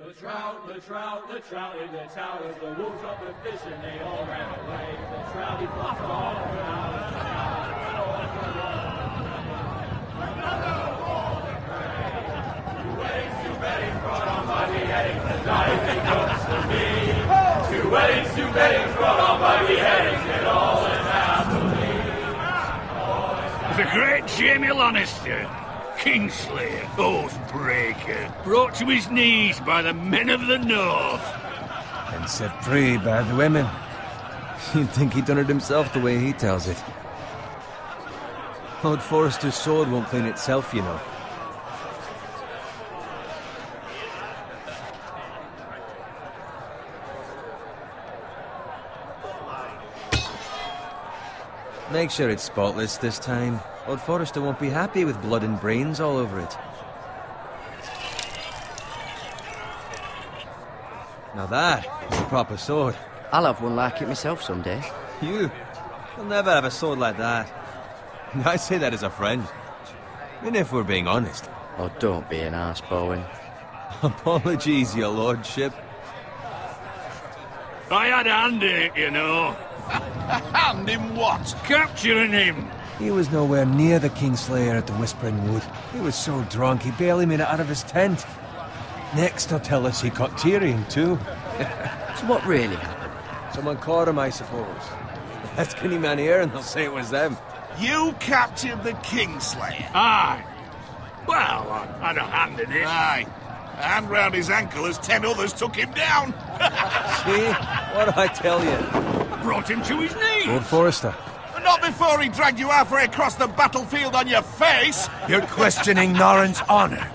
The trout in the towers, the wolves up the fish and they all ran away. The trout, he flopped all around. Two weddings brought on by beheadings, and life it comes to me. Two weddings brought on by beheadings, and all is happily. The great Jamie Lannister, Kingslayer, Oathbreaker, brought to his knees by the men of the North. And set free by the women. You'd think he'd done it himself the way he tells it. Lord Forrester's sword won't clean itself, you know. Make sure it's spotless this time. Lord Forrester won't be happy with blood and brains all over it. Now that is a proper sword. I'll have one like it myself someday. You'll never have a sword like that. I say that as a friend. And if we're being honest. Oh, don't be an arse, Bowen. Apologies, your lordship. I had a hand in it, you know. Hand in what? Capturing him. He was nowhere near the Kingslayer at the Whispering Wood. He was so drunk he barely made it out of his tent. Next he'll tell us he caught Tyrion too. So what really happened? Someone caught him, I suppose. Ask any man here and they'll say it was them. You captured the Kingslayer? Aye. Well, I had a hand in it. Aye. A hand round his ankle as 10 others took him down. See? What did I tell you? I brought him to his knees. Lord Forrester. Not before he dragged you halfway across the battlefield on your face. You're questioning Norrin's honor.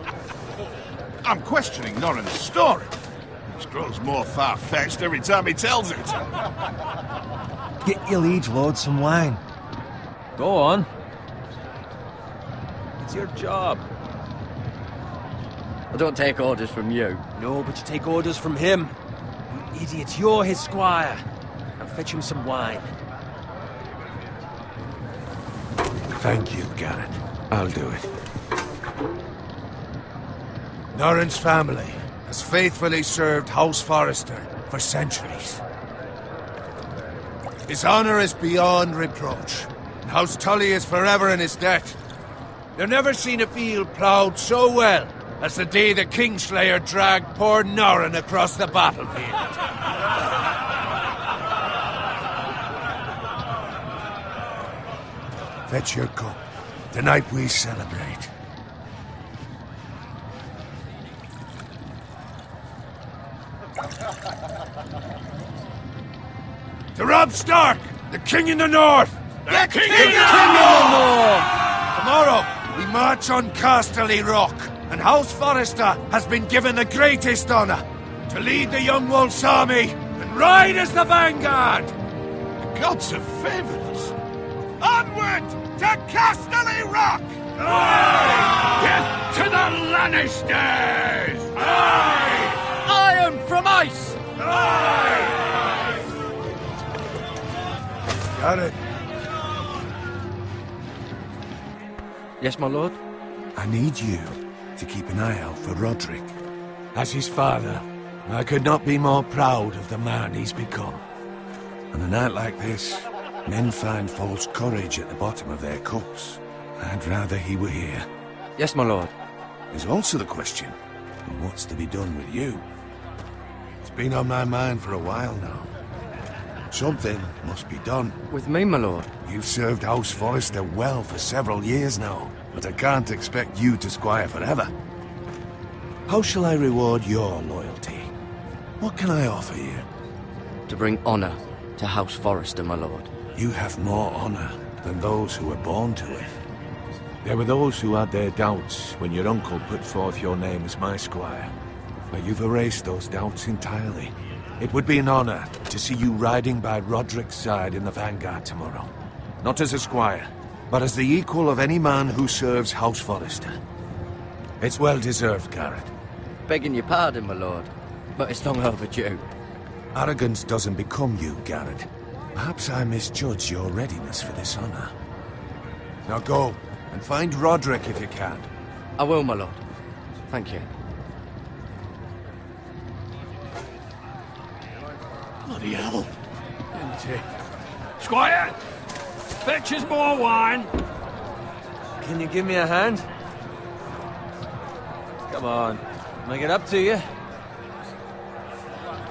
I'm questioning Norrin's story. It grows more far-fetched every time he tells it. Get your liege lord some wine. Go on. It's your job. I don't take orders from you. No, but you take orders from him. You idiot, you're his squire. Now fetch him some wine. Thank you, Garrett. I'll do it. Norrin's family has faithfully served House Forrester for centuries. His honor is beyond reproach, and House Tully is forever in his debt. You've never seen a field ploughed so well as the day the Kingslayer dragged poor Norrin across the battlefield. Fetch your cup. Tonight we celebrate. To Robb Stark, the King in the North! The King in the North! Tomorrow, we march on Casterly Rock, and House Forrester has been given the greatest honor to lead the Young Wolf's army and ride as the vanguard! The gods have favored us. Onward to Casterly Rock! Aye! Death to the Lannisters! Aye! Iron from ice! Aye! Got it. Yes, my lord? I need you to keep an eye out for Roderick. As his father, I could not be more proud of the man he's become. On a night like this, men find false courage at the bottom of their cups. I'd rather he were here. Yes, my lord. There's also the question of what's to be done with you. It's been on my mind for a while now. Something must be done. With me, my lord? You've served House Forrester well for several years now, but I can't expect you to squire forever. How shall I reward your loyalty? What can I offer you? To bring honor to House Forrester, my lord. You have more honor than those who were born to it. There were those who had their doubts when your uncle put forth your name as my squire. But you've erased those doubts entirely. It would be an honor to see you riding by Roderick's side in the vanguard tomorrow. Not as a squire, but as the equal of any man who serves House Forrester. It's well deserved, Garrett. Begging your pardon, my lord, but it's long overdue. Arrogance doesn't become you, Garrett. Perhaps I misjudge your readiness for this honor. Now go, and find Roderick if you can. I will, my lord. Thank you. Bloody hell. Empty. Squire! Fetch us more wine. Can you give me a hand? Come on. Make it up to you.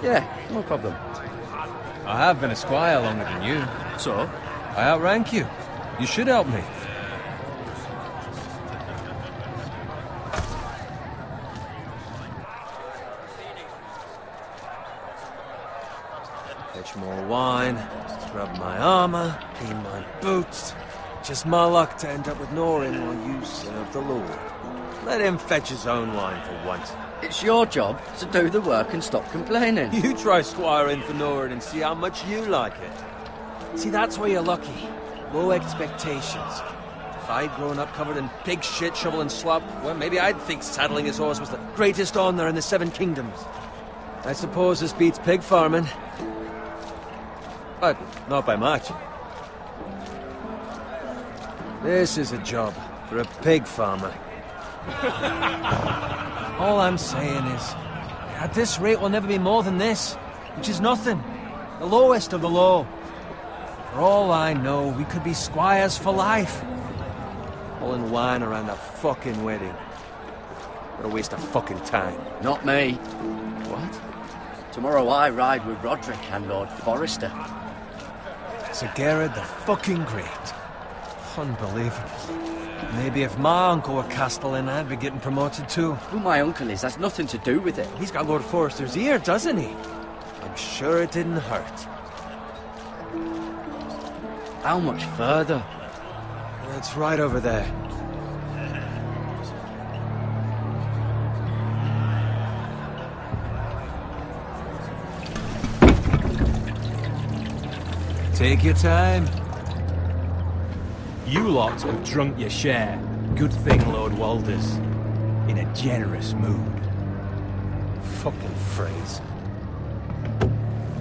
Yeah, no problem. I have been a squire longer than you. So? I outrank you. You should help me. Fetch more wine, scrub my armor, clean my boots. Just my luck to end up with Norin while you serve the Lord. Let him fetch his own wine for once. It's your job to do the work and stop complaining. You try squiring for Norin and see how much you like it. See, that's where you're lucky. Low expectations. If I'd grown up covered in pig shit, shovel and slop, well, maybe I'd think saddling his horse was the greatest honor in the Seven Kingdoms. I suppose this beats pig farming. But not by much. This is a job for a pig farmer. All I'm saying is, at this rate we'll never be more than this, which is nothing. The lowest of the low. For all I know, we could be squires for life. Pulling wine around a fucking wedding. What a waste of fucking time. Not me. What? Tomorrow I ride with Roderick and Lord Forrester. Sir Gerard the fucking Great. Unbelievable. Maybe if my uncle were Castellan, I'd be getting promoted too. Who my uncle is has nothing to do with it. He's got Lord Forrester's ear, doesn't he? I'm sure it didn't hurt. How much further? It's right over there. Take your time. You lot have drunk your share. Good thing Lord Walder's in a generous mood. Fucking phrase.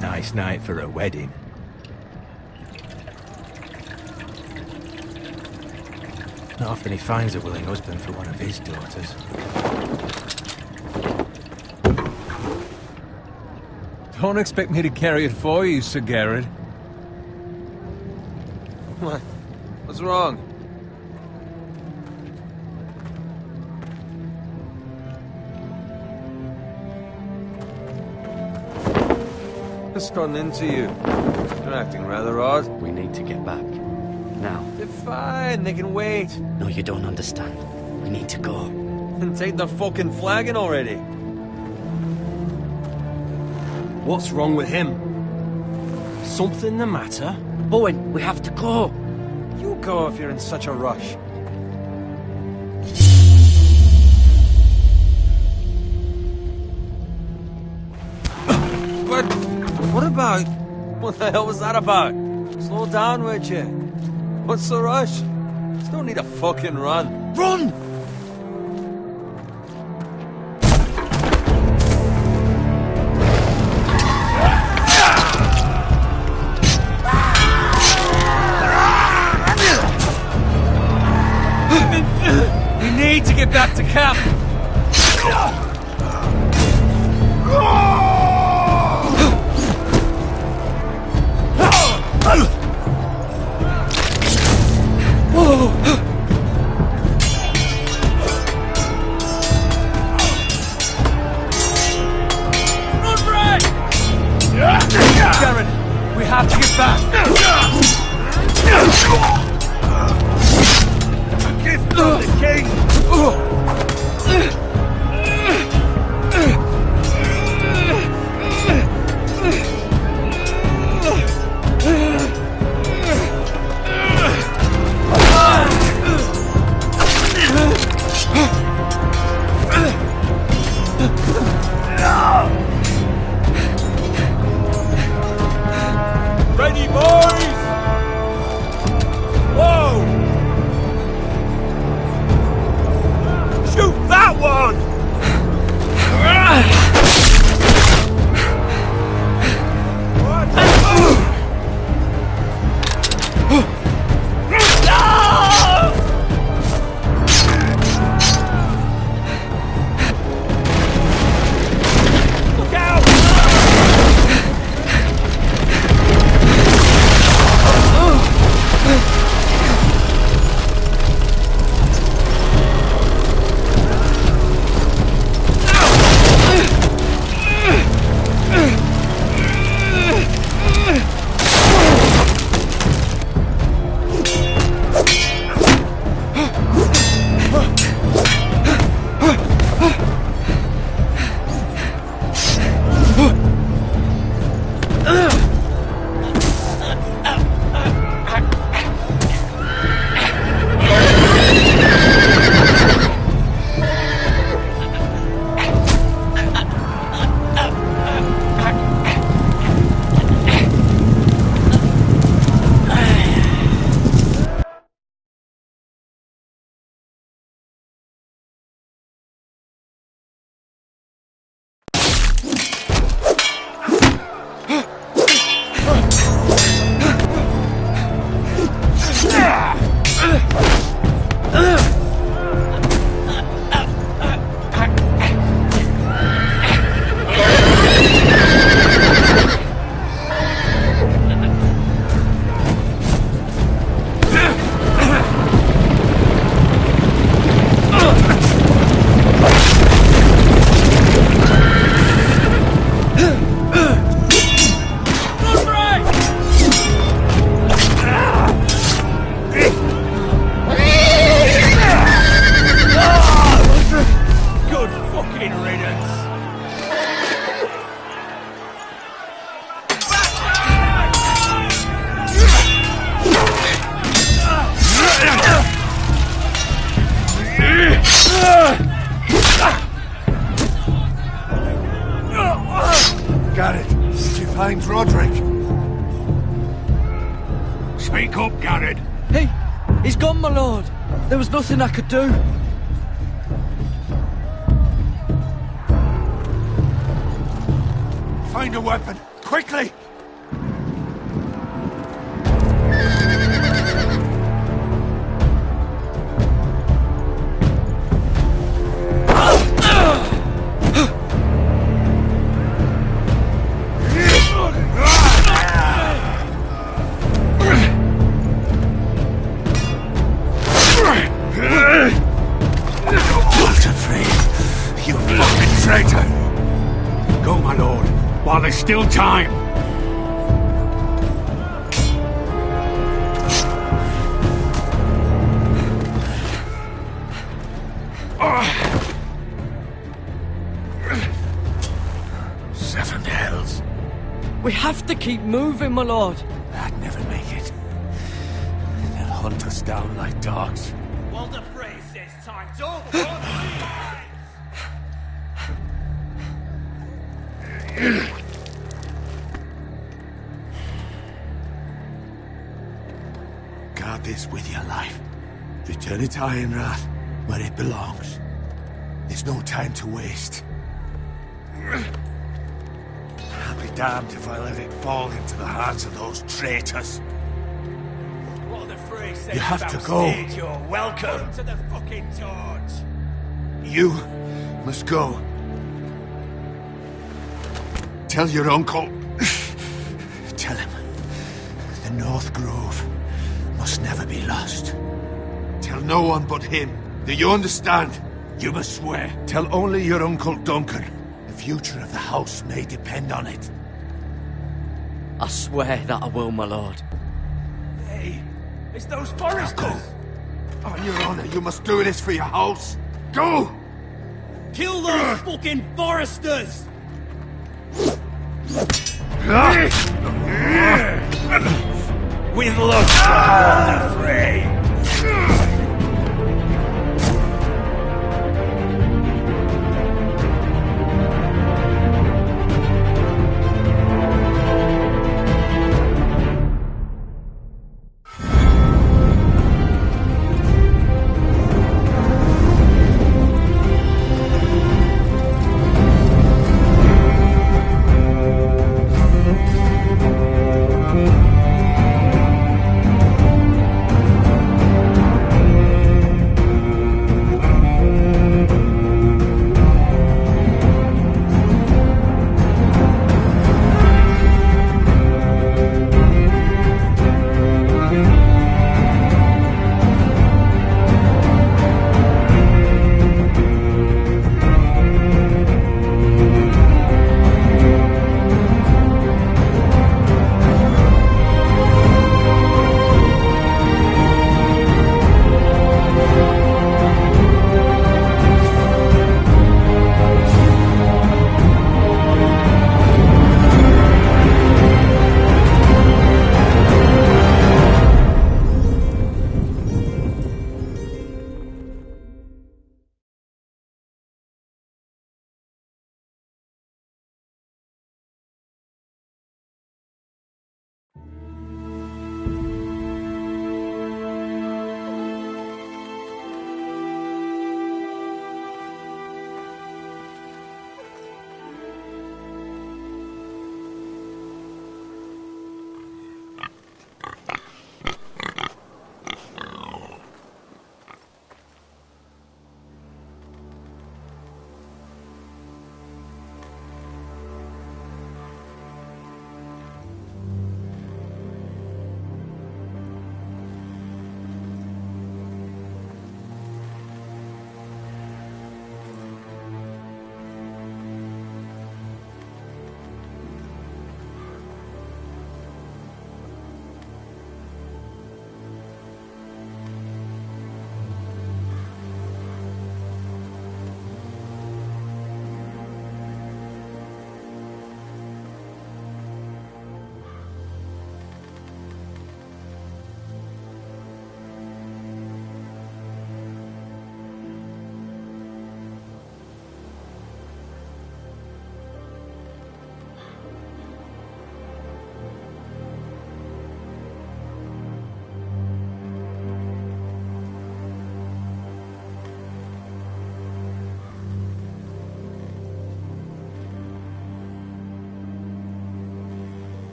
Nice night for a wedding. Not often he finds a willing husband for one of his daughters. Don't expect me to carry it for you, Sir Gerard. What? What's wrong? What's gotten into you? You're acting rather odd. We need to get back. Now. They're fine, they can wait. No, you don't understand. We need to go. And take the fucking flagon already. What's wrong with him? Something the matter? Bowen, we have to go. You go if you're in such a rush. But what about? What the hell was that about? Slow down, would you? What's the rush? There's no need to fucking run. Run! We need to get back to camp. Garrett, we have to get back. A gift from the king. Ready, boys! Whoa! Speak up, Garrett. He's gone, my lord. There was nothing I could do. Find a weapon, quickly! You fucking traitor! Go, my lord, while there's still time. Seven hells. We have to keep moving, my lord. I'd never make it. They'll hunt us down like dogs. Walder Frey says time's over. Guard this with your life. Return it to Ironrath, where it belongs. There's no time to waste. I'll be damned if I let it fall into the hands of those traitors. Walder Frey says You have to backstage, go. You're welcome to the fucking torch. You must go. Tell your uncle. Tell him the North Grove must never be lost. Tell no one but him. Do you understand? You must swear. Tell only your Uncle Duncan. The future of the house may depend on it. I swear that I will, my lord. Hey, it's those foresters. On your honor, you must do this for your house. Go! Kill those fucking foresters. With luck, Walder Frey.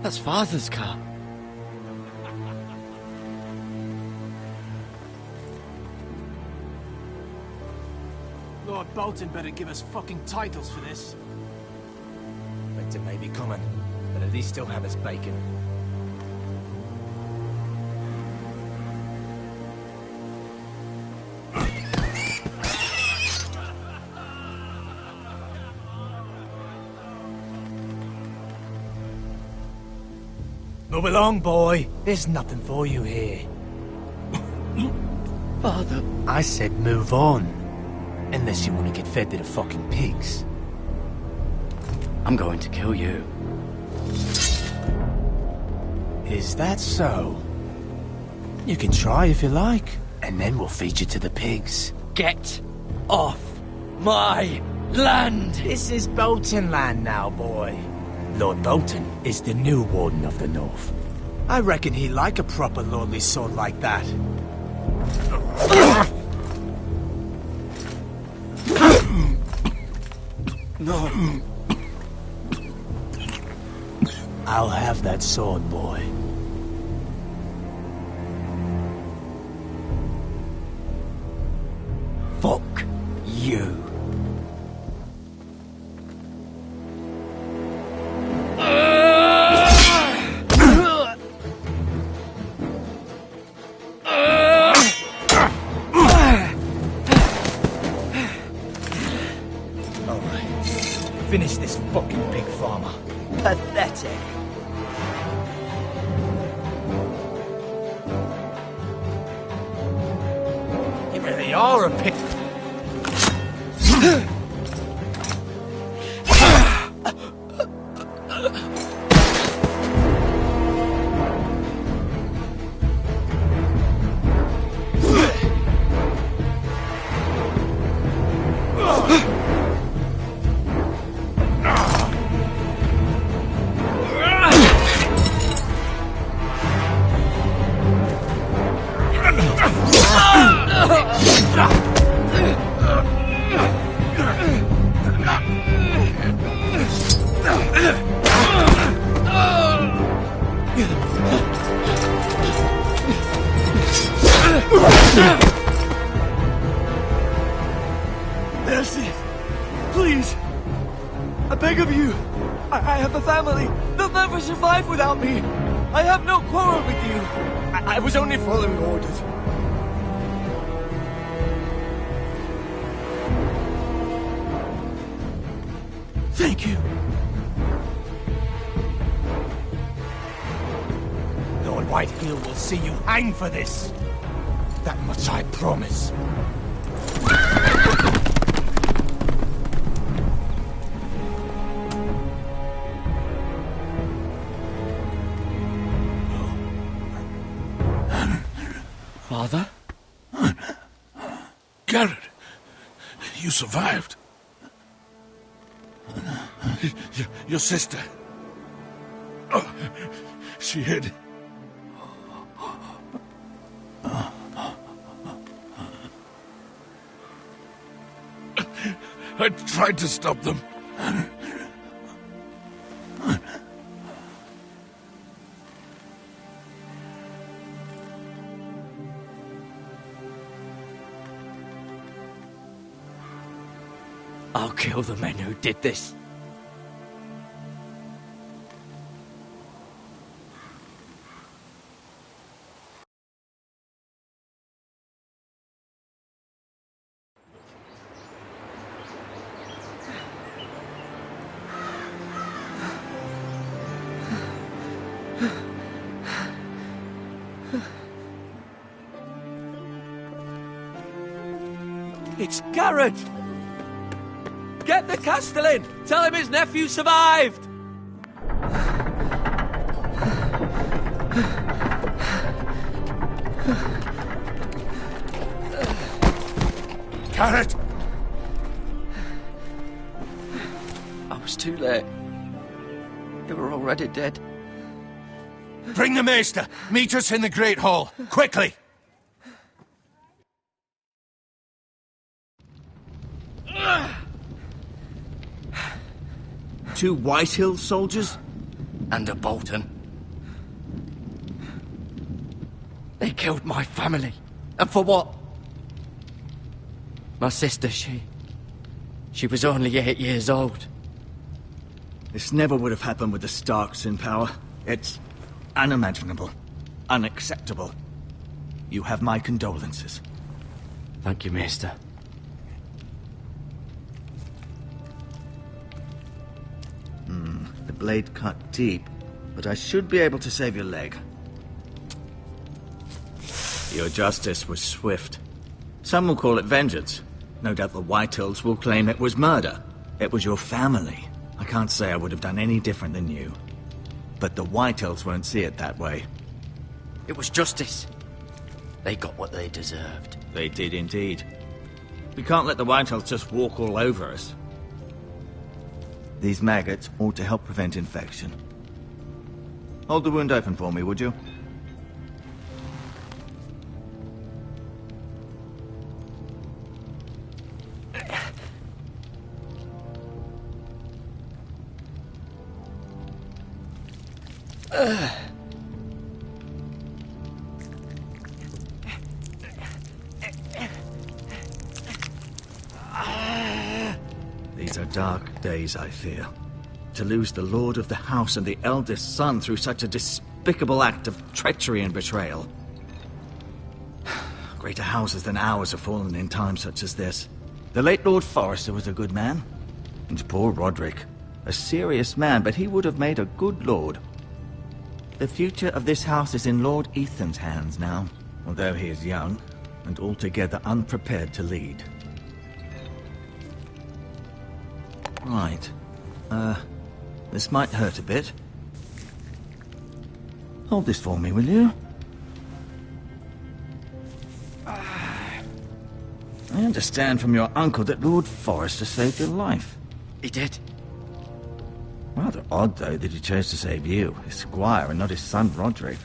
That's Father's car. Lord Bolton better give us fucking titles for this. Winter may be coming, but at least still have his bacon. Move along, boy. There's nothing for you here. Father. I said move on. Unless you want to get fed to the fucking pigs. I'm going to kill you. Is that so? You can try if you like, and then we'll feed you to the pigs. Get off my land! This is Bolton land now, boy. Lord Bolton is the new Warden of the North. I reckon he'd like a proper lordly sword like that. No. I'll have that sword, boy. Fuck you. Finish this fucking pig farmer. Pathetic. You really are a pig. Mercy! Please! I beg of you! I have a family! They'll never survive without me! I have no quarrel with you! I was only following orders. Thank you. Lord Whitehill will see you hang for this. That much I promise. Father? Garrett, you survived. Your sister. Oh, she hid. I tried to stop them. I'll kill the men who did this. It's Garrett! Get the Castellan! Tell him his nephew survived! Garrett! I was too late. They were already dead. Bring the maester! Meet us in the Great Hall! Quickly! Two Whitehill soldiers? And a Bolton. They killed my family. And for what? My sister, she was only 8 years old. This never would have happened with the Starks in power. It's unimaginable. Unacceptable. You have my condolences. Thank you, Maester. The blade cut deep, but I should be able to save your leg. Your justice was swift. Some will call it vengeance. No doubt the Whitehills will claim it was murder. It was your family. I can't say I would have done any different than you. But the Whitehills won't see it that way. It was justice. They got what they deserved. They did indeed. We can't let the Whitehills just walk all over us. These maggots ought to help prevent infection. Hold the wound open for me, would you? These are dark days, I fear. To lose the lord of the house and the eldest son through such a despicable act of treachery and betrayal. Greater houses than ours have fallen in times such as this. The late Lord Forrester was a good man. And poor Roderick. A serious man, but he would have made a good lord. The future of this house is in Lord Ethan's hands now, although he is young and altogether unprepared to lead. Right. This might hurt a bit. Hold this for me, will you? I understand from your uncle that Lord Forrester saved your life. He did. Rather odd, though, that he chose to save you, his squire, and not his son Roderick.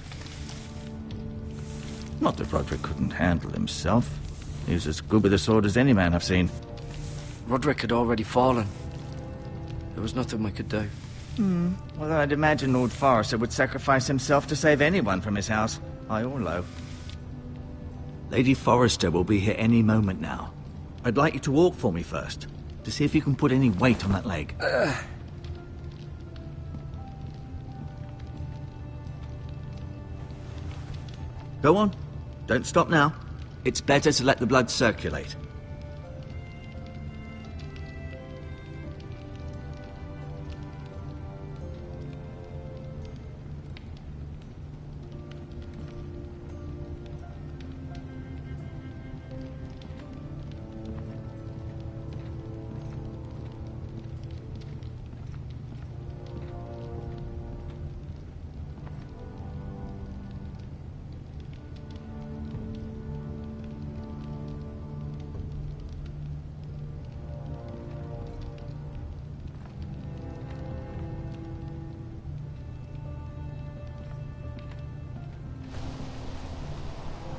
Not that Roderick couldn't handle himself. He was as good with a sword as any man I've seen. Roderick had already fallen. There was nothing we could do. Although I'd imagine Lord Forrester would sacrifice himself to save anyone from his house, high or low. Lady Forrester will be here any moment now. I'd like you to walk for me first, to see if you can put any weight on that leg. Go on. Don't stop now. It's better to let the blood circulate.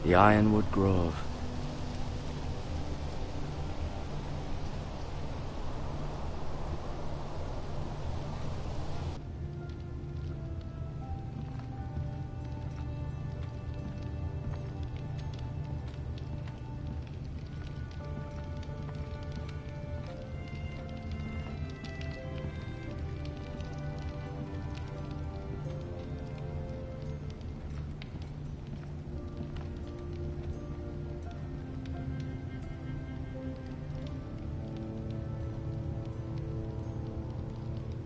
The Ironwood Grove.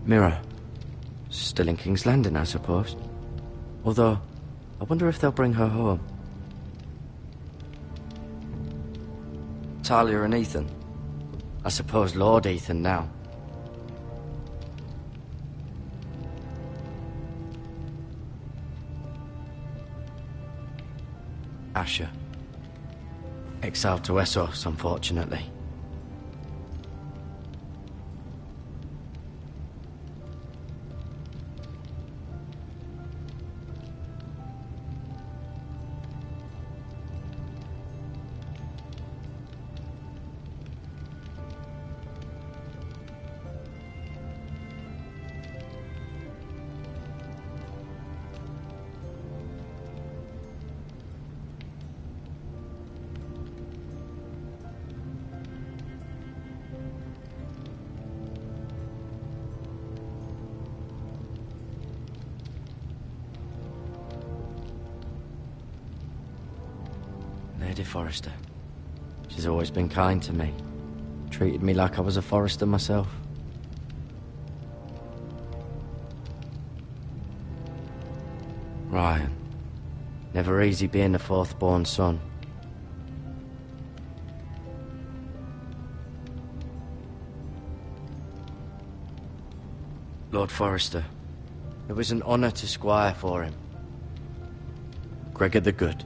Mirror. Still in King's Landing, I suppose. Although, I wonder if they'll bring her home. Talia and Ethan. I suppose Lord Ethan now. Asher. Exiled to Essos, unfortunately. Lady Forrester. She's always been kind to me. Treated me like I was a Forrester myself. Ryan. Never easy being the fourth-born son. Lord Forrester, it was an honor to squire for him. Gregor the Good.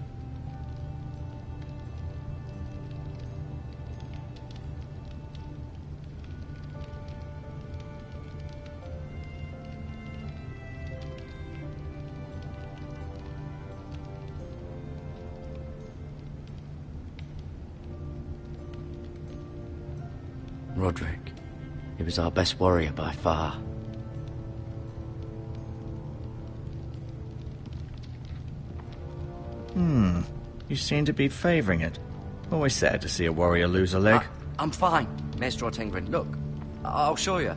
Roderick. He was our best warrior by far. You seem to be favoring it. Always sad to see a warrior lose a leg. I'm fine, Maestro Tengrin. Look, I'll show you.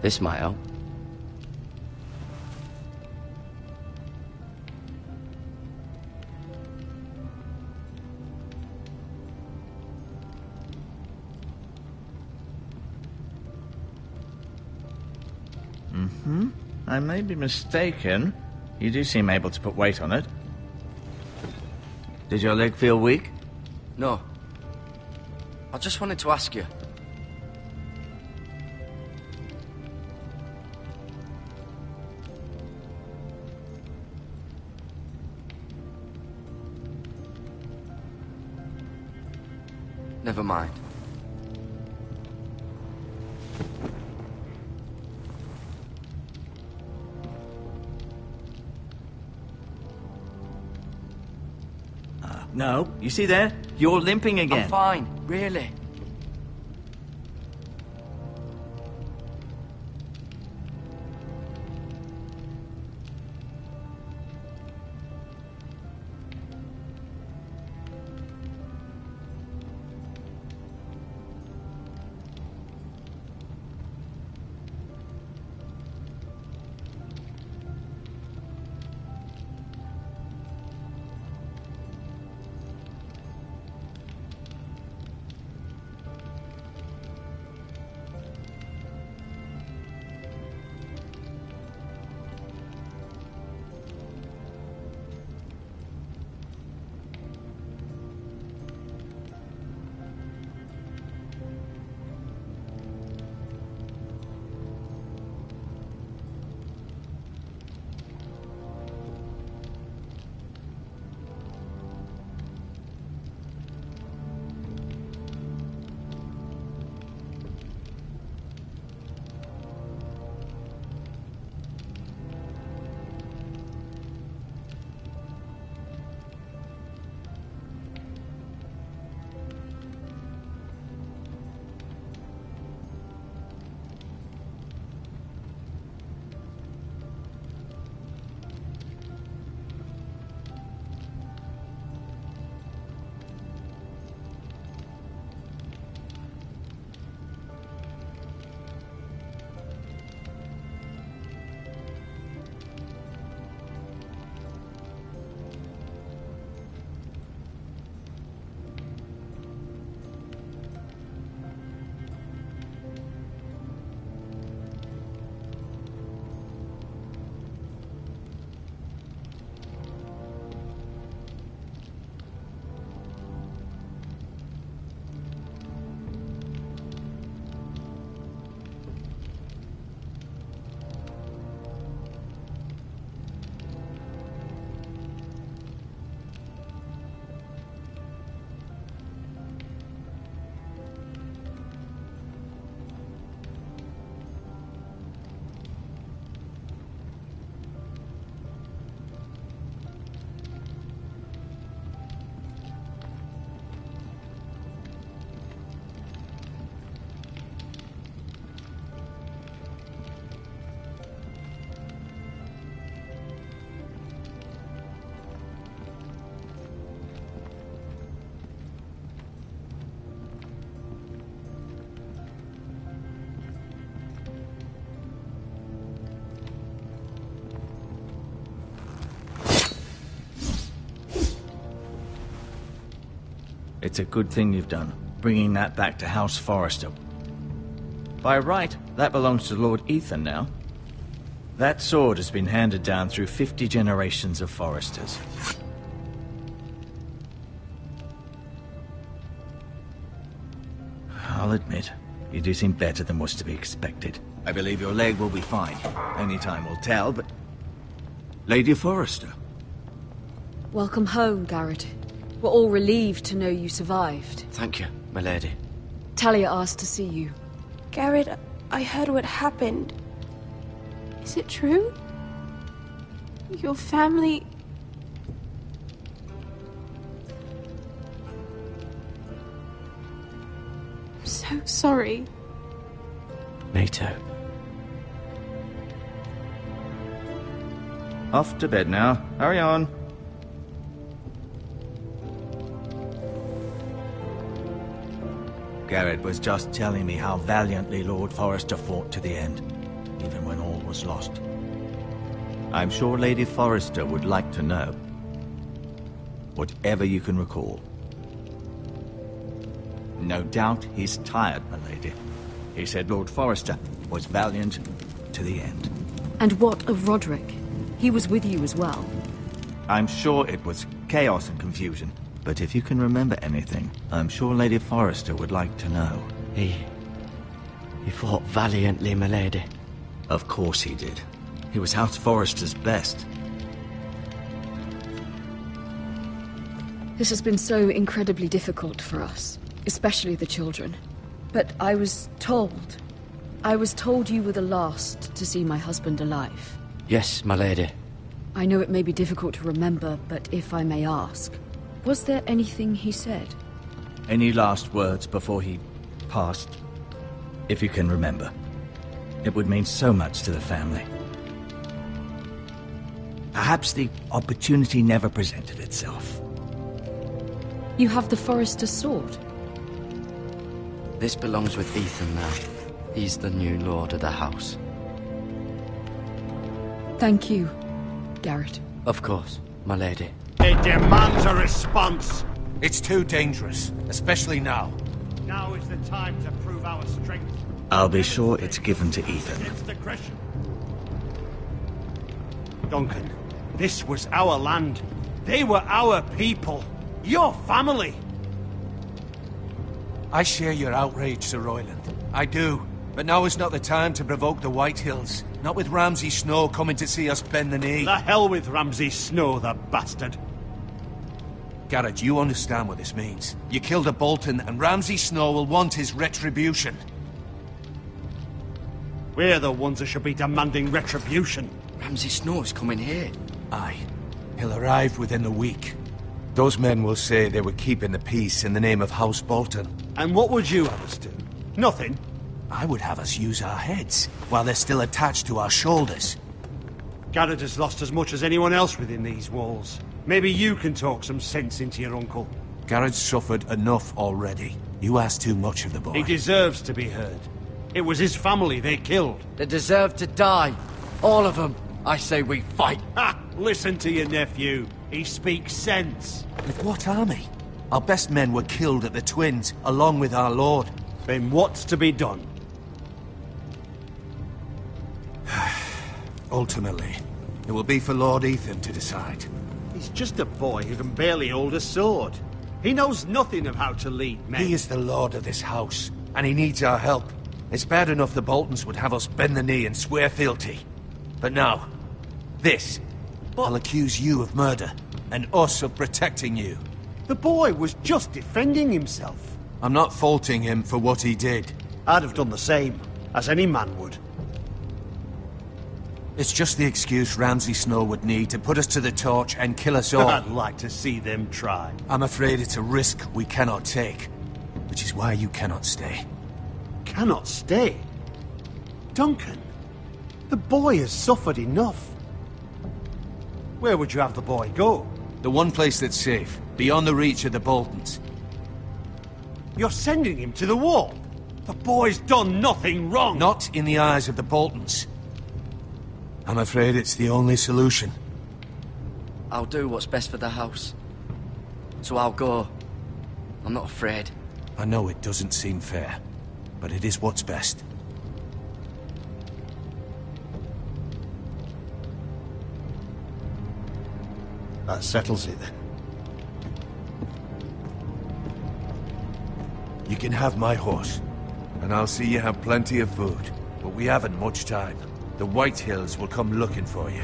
This might help. I may be mistaken. You do seem able to put weight on it. Did your leg feel weak? No. I just wanted to ask you. Never mind. No. You see there? You're limping again. I'm fine, really. It's a good thing you've done, bringing that back to House Forrester. By right, that belongs to Lord Ethan now. That sword has been handed down through 50 generations of Forresters. I'll admit, you do seem better than was to be expected. I believe your leg will be fine. Only time will tell, but... Lady Forrester. Welcome home, Garrett. We're all relieved to know you survived. Thank you, my lady. Talia asked to see you. Garrett, I heard what happened. Is it true? Your family... I'm so sorry. Me too. Off to bed now. Hurry on. Garrett was just telling me how valiantly Lord Forrester fought to the end, even when all was lost. I'm sure Lady Forrester would like to know. Whatever you can recall. No doubt he's tired, my lady. He said Lord Forrester was valiant to the end. And what of Roderick? He was with you as well. I'm sure it was chaos and confusion. But if you can remember anything, I'm sure Lady Forrester would like to know. He fought valiantly, my lady. Of course he did. He was House Forrester's best. This has been so incredibly difficult for us, especially the children. But I was told you were the last to see my husband alive. Yes, my lady. I know it may be difficult to remember, but if I may ask, was there anything he said? Any last words before he passed? If you can remember. It would mean so much to the family. Perhaps the opportunity never presented itself. You have the Forrester's sword. This belongs with Ethan now. He's the new lord of the house. Thank you, Garrett. Of course, my lady. It demands a response. It's too dangerous, especially now. Now is the time to prove our strength. I'll be sure it's given to Ethan. It's the Gresham. Duncan, this was our land. They were our people. Your family. I share your outrage, Sir Royland. I do. But now is not the time to provoke the Whitehills. Not with Ramsay Snow coming to see us bend the knee. The hell with Ramsay Snow, the bastard. Garrett, you understand what this means. You killed a Bolton, and Ramsay Snow will want his retribution. We're the ones that should be demanding retribution. Ramsay Snow's coming here. Aye. He'll arrive within the week. Those men will say they were keeping the peace in the name of House Bolton. And what would you have us do? Nothing. I would have us use our heads, while they're still attached to our shoulders. Garrett has lost as much as anyone else within these walls. Maybe you can talk some sense into your uncle. Garrett's suffered enough already. You ask too much of the boy. He deserves to be heard. It was his family they killed. They deserve to die. All of them. I say we fight. Ha! Listen to your nephew. He speaks sense. With what army? Our best men were killed at the Twins, along with our lord. Then what's to be done? Ultimately, it will be for Lord Ethan to decide. He's just a boy who can barely hold a sword. He knows nothing of how to lead men. He is the lord of this house, and he needs our help. It's bad enough the Boltons would have us bend the knee and swear fealty. But now, this. I'll accuse you of murder, and us of protecting you. The boy was just defending himself. I'm not faulting him for what he did. I'd have done the same, as any man would. It's just the excuse Ramsay Snow would need to put us to the torch and kill us all. I'd like to see them try. I'm afraid it's a risk we cannot take, which is why you cannot stay. Cannot stay? Duncan, the boy has suffered enough. Where would you have the boy go? The one place that's safe, beyond the reach of the Boltons. You're sending him to the wall? The boy's done nothing wrong! Not in the eyes of the Boltons. I'm afraid it's the only solution. I'll do what's best for the house. So I'll go. I'm not afraid. I know it doesn't seem fair, but it is what's best. That settles it then. You can have my horse, and I'll see you have plenty of food. But we haven't much time. The White Hills will come looking for you.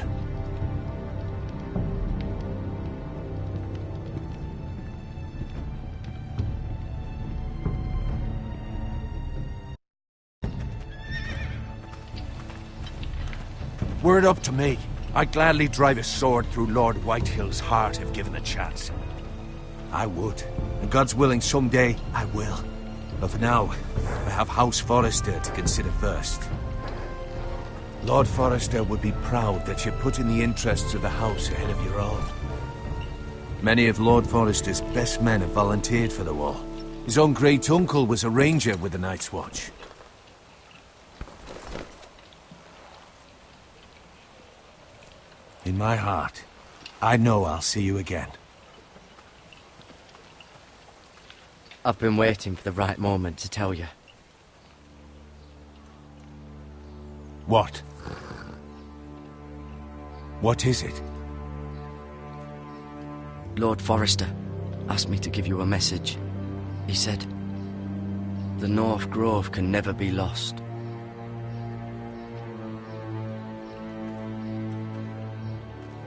Were it up to me, I'd gladly drive a sword through Lord Whitehill's heart if given a chance. I would, and God's willing someday I will. But for now, I have House Forrester to consider first. Lord Forrester would be proud that you put in the interests of the house ahead of your own. Many of Lord Forrester's best men have volunteered for the war. His own great-uncle was a ranger with the Night's Watch. In my heart, I know I'll see you again. I've been waiting for the right moment to tell you. What? What is it? Lord Forrester asked me to give you a message. He said, the North Grove can never be lost.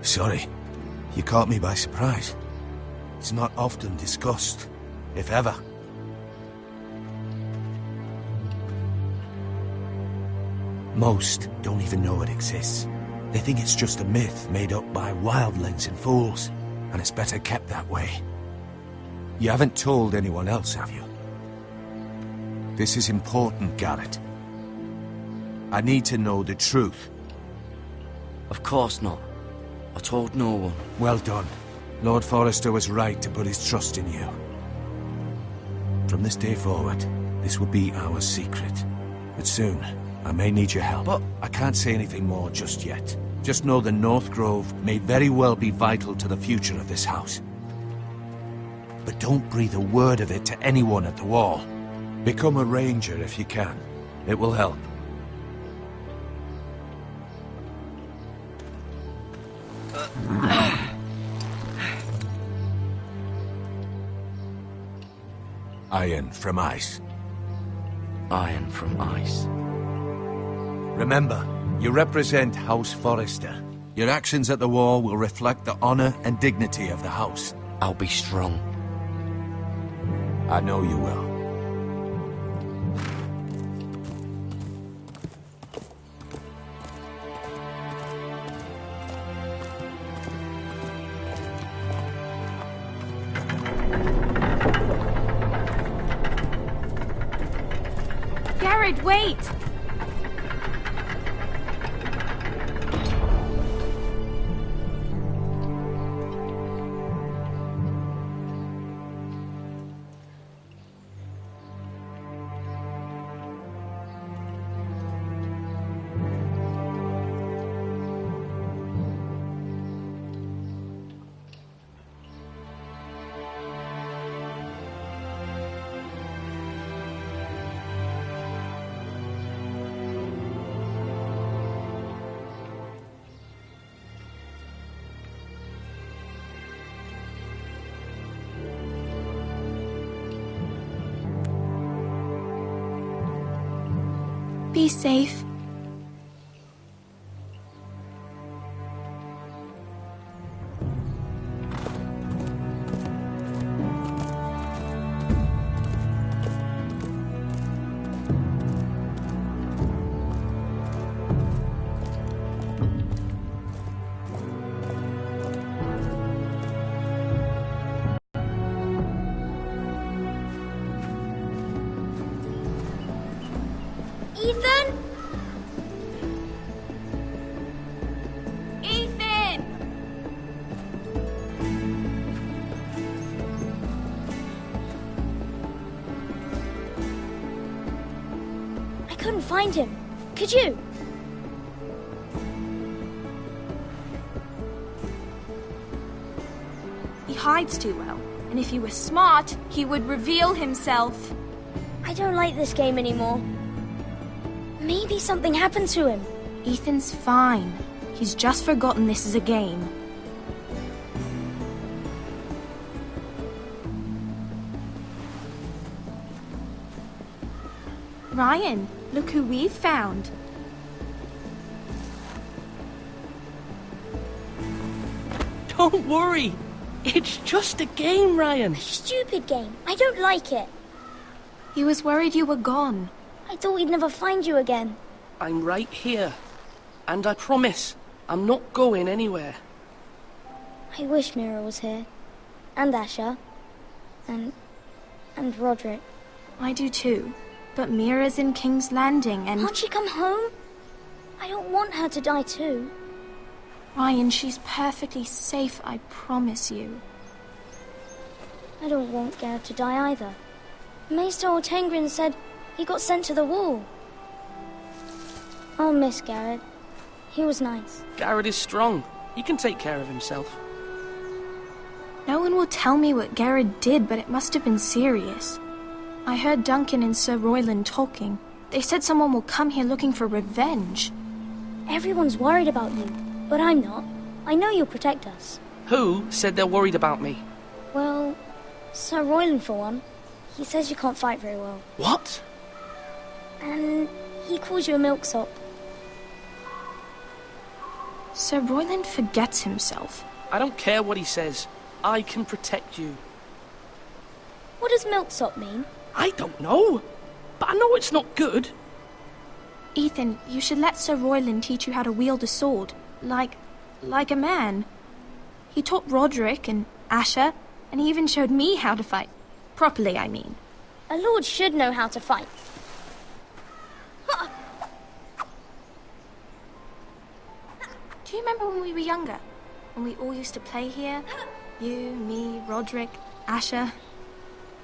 Sorry, you caught me by surprise. It's not often discussed, if ever. Most don't even know it exists. They think it's just a myth made up by wildlings and fools, and it's better kept that way. You haven't told anyone else, have you? This is important, Garrett. I need to know the truth. Of course not. I told no one. Well done. Lord Forrester was right to put his trust in you. From this day forward, this will be our secret. But soon, I may need your help. But I can't say anything more just yet. Just know the North Grove may very well be vital to the future of this house. But don't breathe a word of it to anyone at the wall. Become a ranger if you can. It will help. Iron from ice. Iron from ice. Remember, you represent House Forrester. Your actions at the war will reflect the honor and dignity of the house. I'll be strong. I know you will. Garrett, wait! Be safe. Ethan? Ethan! I couldn't find him. Could you? He hides too well. And if he were smart, he would reveal himself. I don't like this game anymore. Maybe something happened to him. Ethan's fine. He's just forgotten this is a game. Ryan, look who we've found. Don't worry. It's just a game, Ryan. Stupid game. I don't like it. He was worried you were gone. I thought we'd never find you again. I'm right here. And I promise, I'm not going anywhere. I wish Mira was here. And Asher. And Roderick. I do too. But Mira's in King's Landing and... Can't she come home? I don't want her to die too. Ryan, she's perfectly safe, I promise you. I don't want Garrett to die either. Maester Ortengrin said he got sent to the wall. I'll miss Garrett. He was nice. Garrett is strong. He can take care of himself. No one will tell me what Garrett did, but it must have been serious. I heard Duncan and Sir Royland talking. They said someone will come here looking for revenge. Everyone's worried about you, but I'm not. I know you'll protect us. Who said they're worried about me? Well, Sir Royland for one. He says you can't fight very well. What? And he calls you a milksop. Sir Royland forgets himself. I don't care what he says. I can protect you. What does milksop mean? I don't know, but I know it's not good. Ethan, you should let Sir Royland teach you how to wield a sword. Like a man. He taught Roderick and Asher, and he even showed me how to fight. Properly, I mean. A lord should know how to fight. Do you remember when we were younger? When we all used to play here? You, me, Roderick, Asher.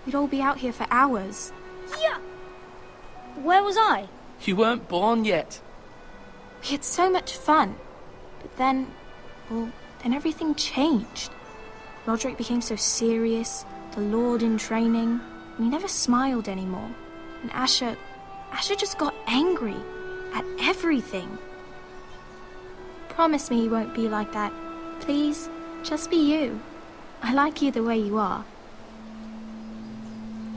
We'd all be out here for hours. Yeah. Where was I? You weren't born yet. We had so much fun. But then everything changed. Roderick became so serious, the Lord in training, and he never smiled anymore. And Asher just got angry at everything. Promise me you won't be like that. Please, just be you. I like you the way you are.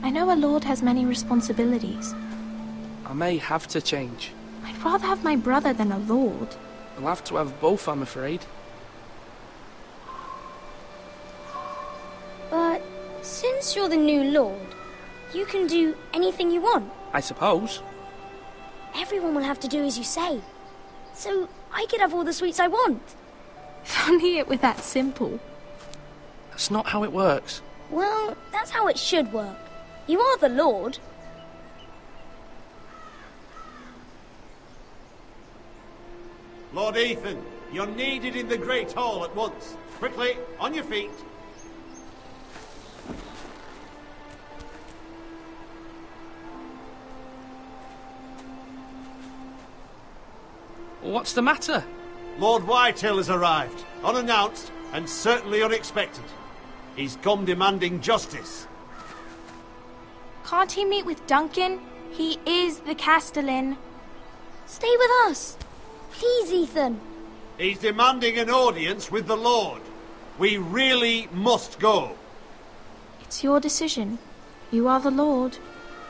I know a lord has many responsibilities. I may have to change. I'd rather have my brother than a lord. I'll have to have both, I'm afraid. But since you're the new lord, you can do anything you want. I suppose. Everyone will have to do as you say. So I could have all the sweets I want. If only it were that simple. That's not how it works. Well, that's how it should work. You are the lord. Lord Ethan, you're needed in the Great Hall at once. Quickly, on your feet. What's the matter? Lord Whitehill has arrived, unannounced and certainly unexpected. He's come demanding justice. Can't he meet with Duncan? He is the Castellan. Stay with us. Please, Ethan. He's demanding an audience with the Lord. We really must go. It's your decision. You are the Lord.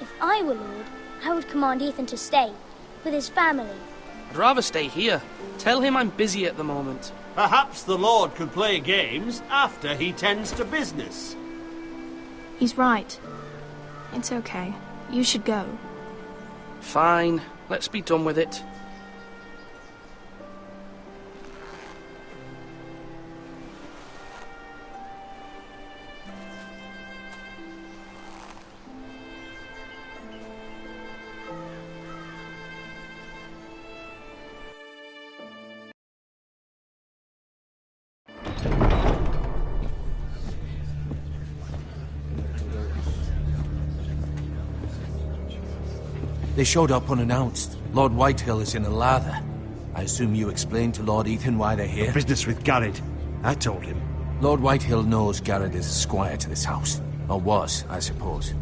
If I were Lord, I would command Ethan to stay, with his family. I'd rather stay here. Tell him I'm busy at the moment. Perhaps the Lord could play games after he tends to business. He's right. It's okay. You should go. Fine. Let's be done with it. They showed up unannounced. Lord Whitehill is in a lather. I assume you explained to Lord Ethan why they're here? Business with Garrett. I told him. Lord Whitehill knows Garrett is a squire to this house. Or was, I suppose.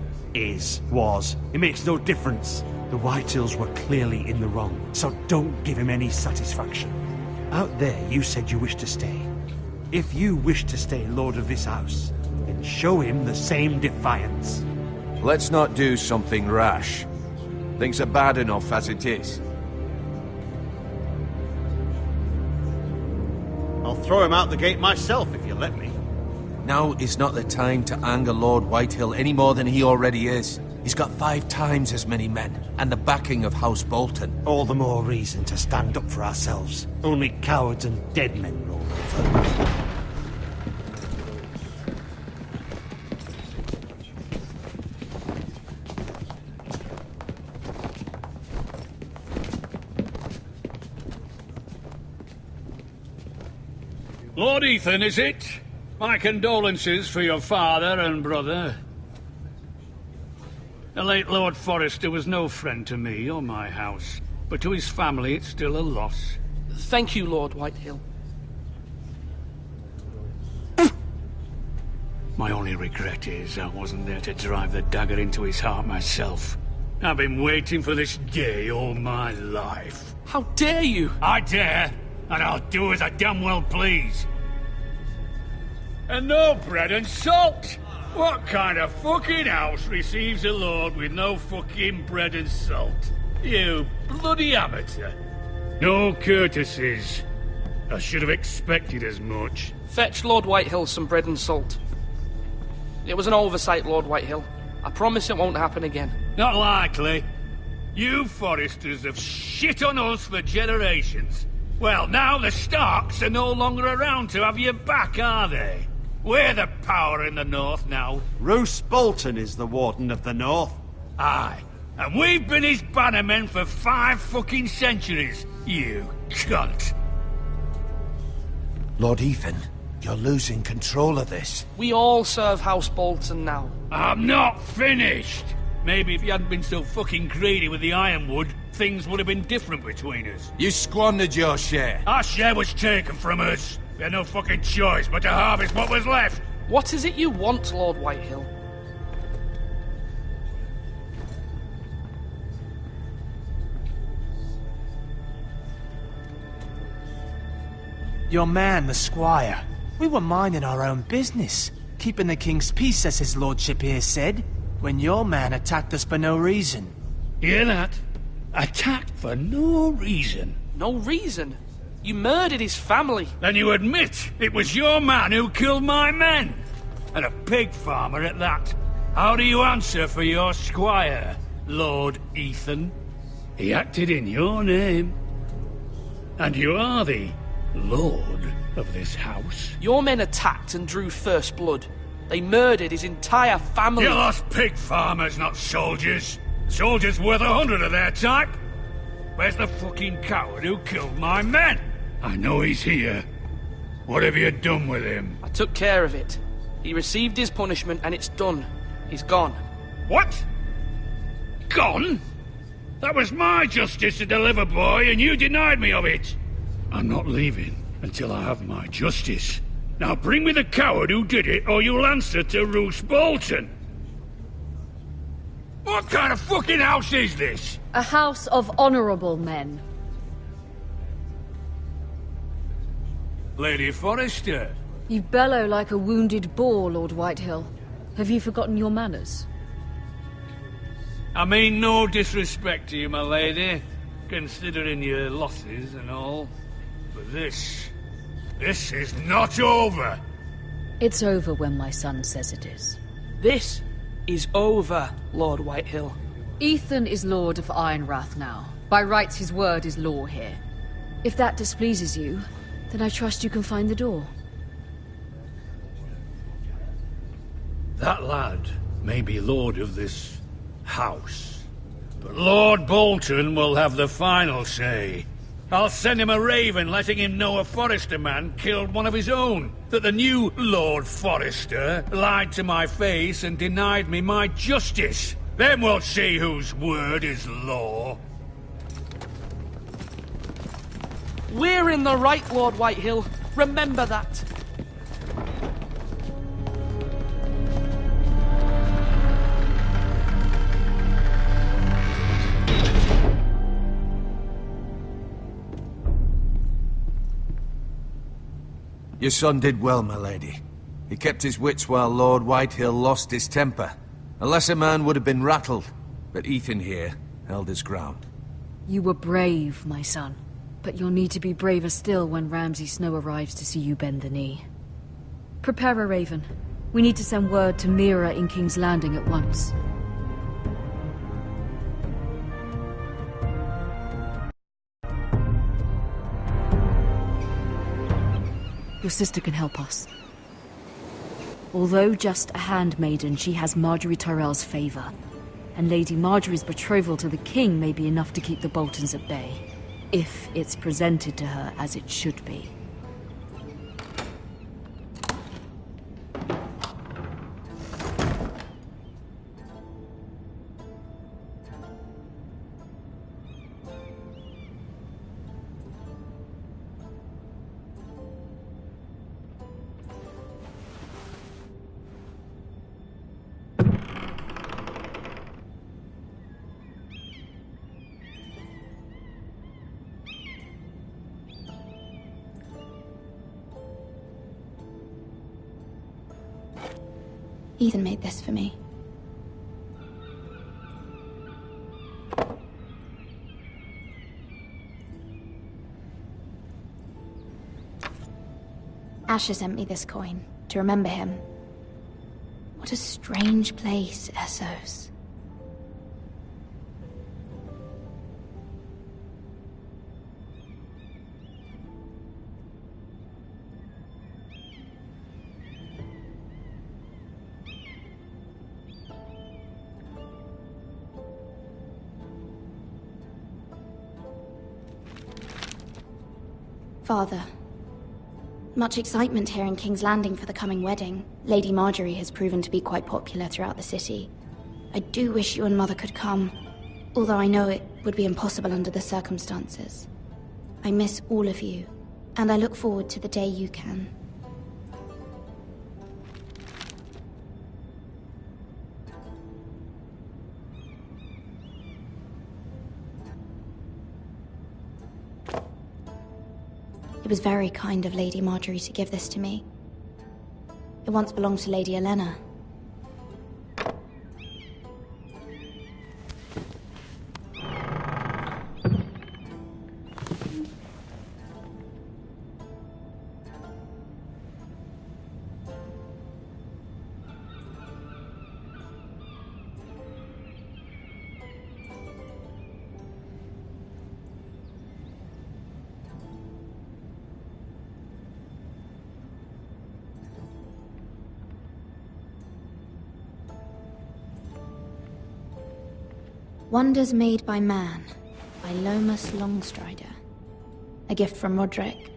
Was. It makes no difference. The Whitehills were clearly in the wrong, so don't give him any satisfaction. Out there, you said you wished to stay. If you wish to stay lord of this house, then show him the same defiance. Let's not do something rash. Things are bad enough as it is. I'll throw him out the gate myself if you let me. Now is not the time to anger Lord Whitehill any more than he already is. He's got 5 times as many men, and the backing of House Bolton. All the more reason to stand up for ourselves. Only cowards and dead men roll over. Lord Ethan, is it? My condolences for your father and brother. The late Lord Forrester was no friend to me or my house, but to his family it's still a loss. Thank you, Lord Whitehill. My only regret is I wasn't there to drive the dagger into his heart myself. I've been waiting for this day all my life. How dare you? I dare, and I'll do as I damn well please. And no bread and salt! What kind of fucking house receives a lord with no fucking bread and salt? You bloody amateur. No courtesies. I should have expected as much. Fetch Lord Whitehill some bread and salt. It was an oversight, Lord Whitehill. I promise it won't happen again. Not likely. You Forresters have shit on us for generations. Well, now the Starks are no longer around to have your back, are they? We're the power in the north now. Roose Bolton is the Warden of the North. Aye. And we've been his bannermen for 5 fucking centuries, you cunt. Lord Ethan, you're losing control of this. We all serve House Bolton now. I'm not finished. Maybe if you hadn't been so fucking greedy with the ironwood, things would have been different between us. You squandered your share. Our share was taken from us. We had no fucking choice but to harvest what was left. What is it you want, Lord Whitehill? Your man, the squire. We were minding our own business, keeping the king's peace, as his lordship here said, when your man attacked us for no reason. Hear that? Attacked for no reason. No reason? You murdered his family. Then you admit it was your man who killed my men. And a pig farmer at that. How do you answer for your squire, Lord Ethan? He acted in your name. And you are the lord of this house. Your men attacked and drew first blood. They murdered his entire family. You lost pig farmers, not soldiers. Soldiers worth 100 of their type. Where's the fucking coward who killed my men? I know he's here. What have you done with him? I took care of it. He received his punishment and it's done. He's gone. What? Gone? That was my justice to deliver, boy, and you denied me of it. I'm not leaving until I have my justice. Now bring me the coward who did it, or you'll answer to Roose Bolton. What kind of fucking house is this? A house of honorable men. Lady Forrester. You bellow like a wounded boar, Lord Whitehill. Have you forgotten your manners? I mean no disrespect to you, my lady, considering your losses and all. But this is not over. It's over when my son says it is. This is over, Lord Whitehill. Ethan is Lord of Ironrath now. By rights, his word is law here. If that displeases you, then I trust you can find the door. That lad may be lord of this house, but Lord Bolton will have the final say. I'll send him a raven letting him know a Forrester man killed one of his own, that the new Lord Forrester lied to my face and denied me my justice. Then we'll see whose word is law. We're in the right, Lord Whitehill. Remember that. Your son did well, my lady. He kept his wits while Lord Whitehill lost his temper. A lesser man would have been rattled, but Ethan here held his ground. You were brave, my son. But you'll need to be braver still when Ramsay Snow arrives to see you bend the knee. Prepare a raven. We need to send word to Mira in King's Landing at once. Your sister can help us. Although just a handmaiden, she has Marjorie Tyrell's favor. And Lady Marjorie's betrothal to the king may be enough to keep the Boltons at bay. If it's presented to her as it should be. Ethan made this for me. Asher sent me this coin to remember him. What a strange place, Essos. Father, much excitement here in King's Landing for the coming wedding. Lady Marjorie has proven to be quite popular throughout the city. I do wish you and Mother could come, although I know it would be impossible under the circumstances. I miss all of you, and I look forward to the day you can. It was very kind of Lady Marjorie to give this to me. It once belonged to Lady Elena. Wonders Made by Man, by Lomas Longstrider. A gift from Roderick.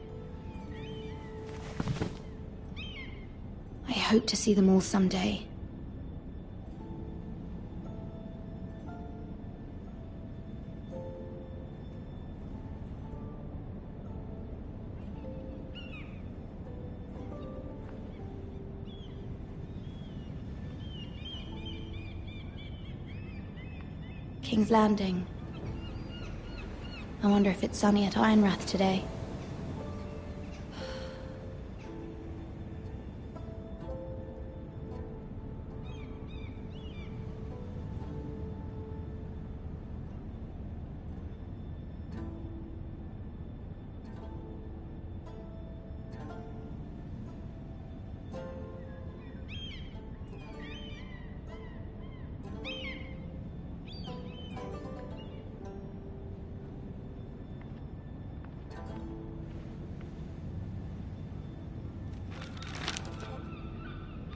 I hope to see them all someday. King's Landing. I wonder if it's sunny at Ironrath today.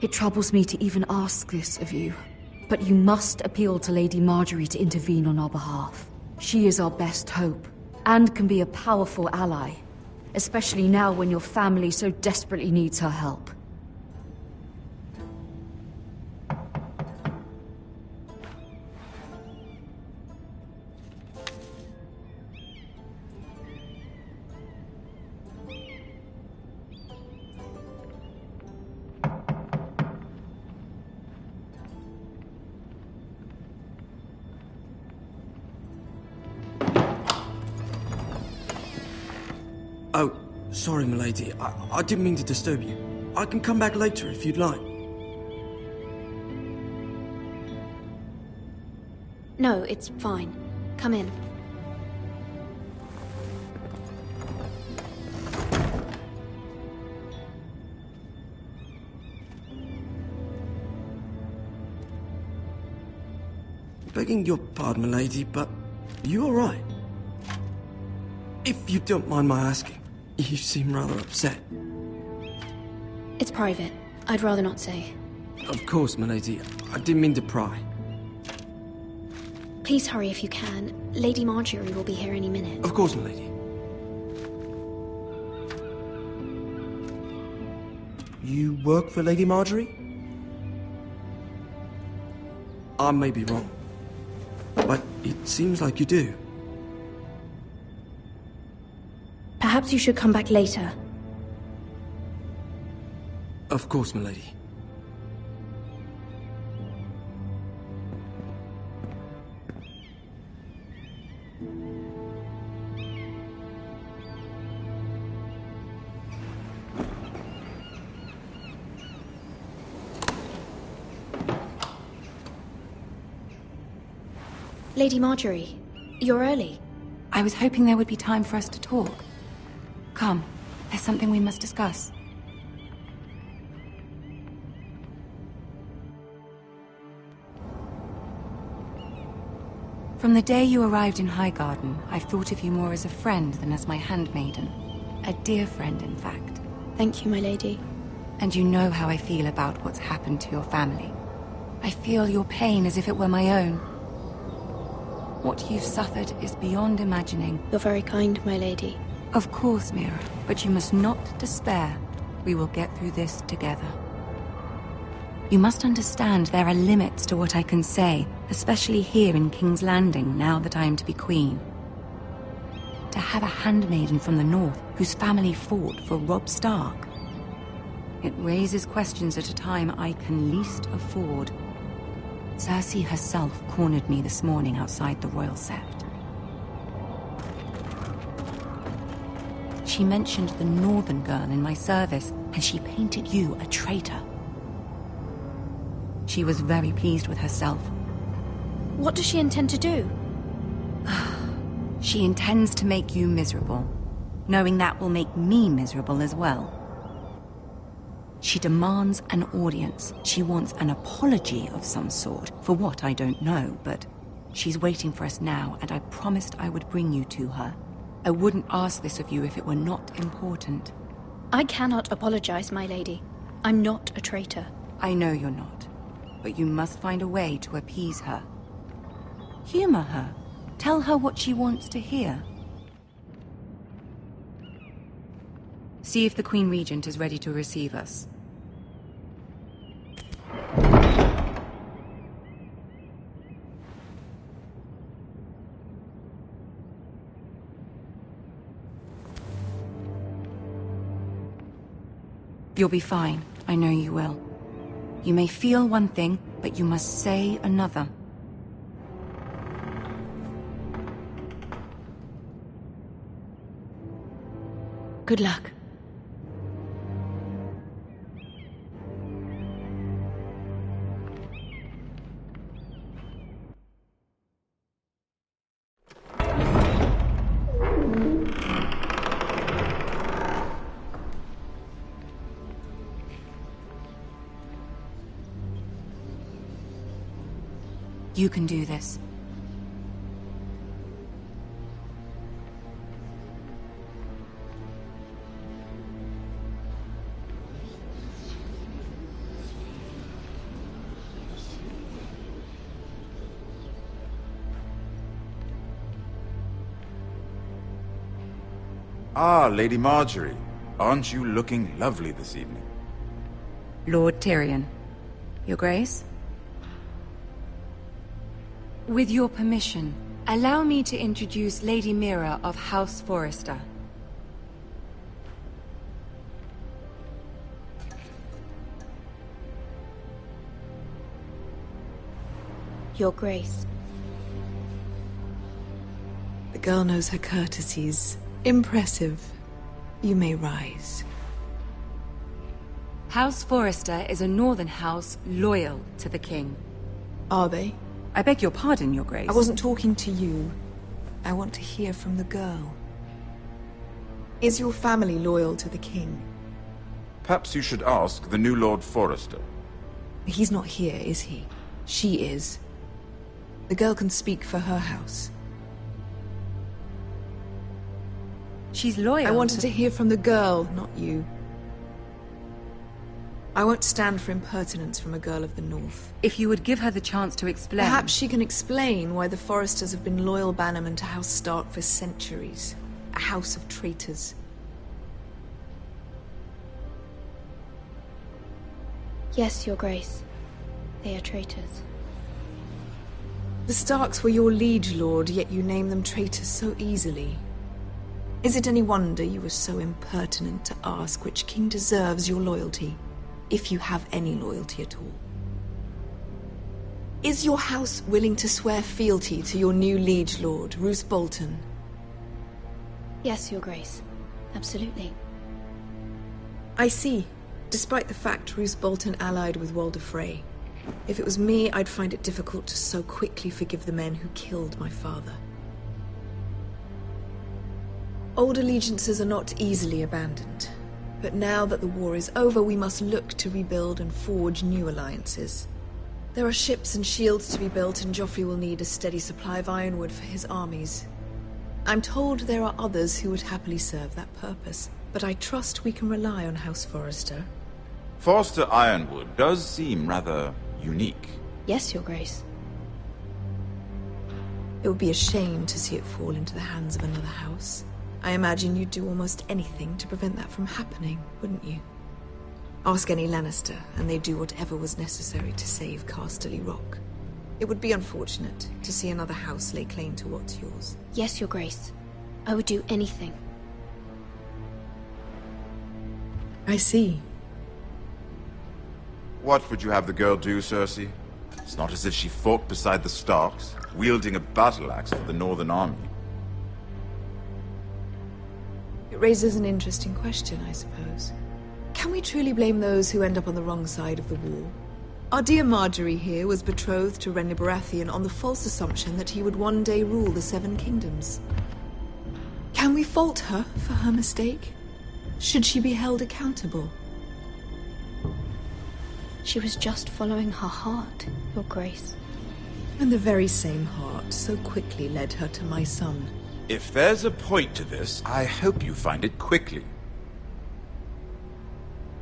It troubles me to even ask this of you, but you must appeal to Lady Marjorie to intervene on our behalf. She is our best hope, and can be a powerful ally, especially now when your family so desperately needs her help. Sorry, milady. I didn't mean to disturb you. I can come back later if you'd like. No, it's fine. Come in. Begging your pardon, milady, but are you alright? If you don't mind my asking, you seem rather upset. It's private. I'd rather not say. Of course, milady. I didn't mean to pry. Please hurry if you can. Lady Marjorie will be here any minute. Of course, milady. You work for Lady Marjorie? I may be wrong, but it seems like you do. Perhaps you should come back later. Of course, milady. Lady Marjorie, you're early. I was hoping there would be time for us to talk. Come, there's something we must discuss. From the day you arrived in Highgarden, I've thought of you more as a friend than as my handmaiden. A dear friend, in fact. Thank you, my lady. And you know how I feel about what's happened to your family. I feel your pain as if it were my own. What you've suffered is beyond imagining. You're very kind, my lady. Of course, Mira, but you must not despair. We will get through this together. You must understand there are limits to what I can say, especially here in King's Landing, now that I am to be queen. To have a handmaiden from the north whose family fought for Robb Stark. It raises questions at a time I can least afford. Cersei herself cornered me this morning outside the Royal Sept. She mentioned the northern girl in my service, and she painted you a traitor. She was very pleased with herself. What does she intend to do? She intends to make you miserable, knowing that will make me miserable as well. She demands an audience. She wants an apology of some sort, for what I don't know, but she's waiting for us now, and I promised I would bring you to her. I wouldn't ask this of you if it were not important. I cannot apologize, my lady. I'm not a traitor. I know you're not, but you must find a way to appease her. Humor her. Tell her what she wants to hear. See if the Queen Regent is ready to receive us. You'll be fine. I know you will. You may feel one thing, but you must say another. Good luck. You can do this. Ah, Lady Marjorie. Aren't you looking lovely this evening? Lord Tyrion. Your Grace? With your permission, allow me to introduce Lady Mira of House Forrester. Your Grace. The girl knows her courtesies. Impressive. You may rise. House Forrester is a northern house loyal to the king. Are they? I beg your pardon, Your Grace. I wasn't talking to you. I want to hear from the girl. Is your family loyal to the king? Perhaps you should ask the new Lord Forrester. He's not here, is he? She is. The girl can speak for her house. She's loyal. I wanted to hear from the girl, not you. I won't stand for impertinence from a girl of the North. If you would give her the chance to explain... Perhaps she can explain why the Forresters have been loyal bannermen to House Stark for centuries. A house of traitors. Yes, Your Grace. They are traitors. The Starks were your liege lord, yet you name them traitors so easily. Is it any wonder you were so impertinent to ask which king deserves your loyalty? If you have any loyalty at all. Is your house willing to swear fealty to your new liege lord, Roose Bolton? Yes, Your Grace. Absolutely. I see. Despite the fact Roose Bolton allied with Walder Frey. If it was me, I'd find it difficult to so quickly forgive the men who killed my father. Old allegiances are not easily abandoned. But now that the war is over, we must look to rebuild and forge new alliances. There are ships and shields to be built, and Joffrey will need a steady supply of ironwood for his armies. I'm told there are others who would happily serve that purpose, but I trust we can rely on House Forrester. Forrester Ironwood does seem rather unique. Yes, Your Grace. It would be a shame to see it fall into the hands of another house. I imagine you'd do almost anything to prevent that from happening, wouldn't you? Ask any Lannister, and they'd do whatever was necessary to save Casterly Rock. It would be unfortunate to see another house lay claim to what's yours. Yes, Your Grace. I would do anything. I see. What would you have the girl do, Cersei? It's not as if she fought beside the Starks, wielding a battle axe for the Northern Army. It raises an interesting question, I suppose. Can we truly blame those who end up on the wrong side of the war? Our dear Marjorie here was betrothed to Renly Baratheon on the false assumption that he would one day rule the Seven Kingdoms. Can we fault her for her mistake? Should she be held accountable? She was just following her heart, Your Grace. And the very same heart so quickly led her to my son. If there's a point to this, I hope you find it quickly.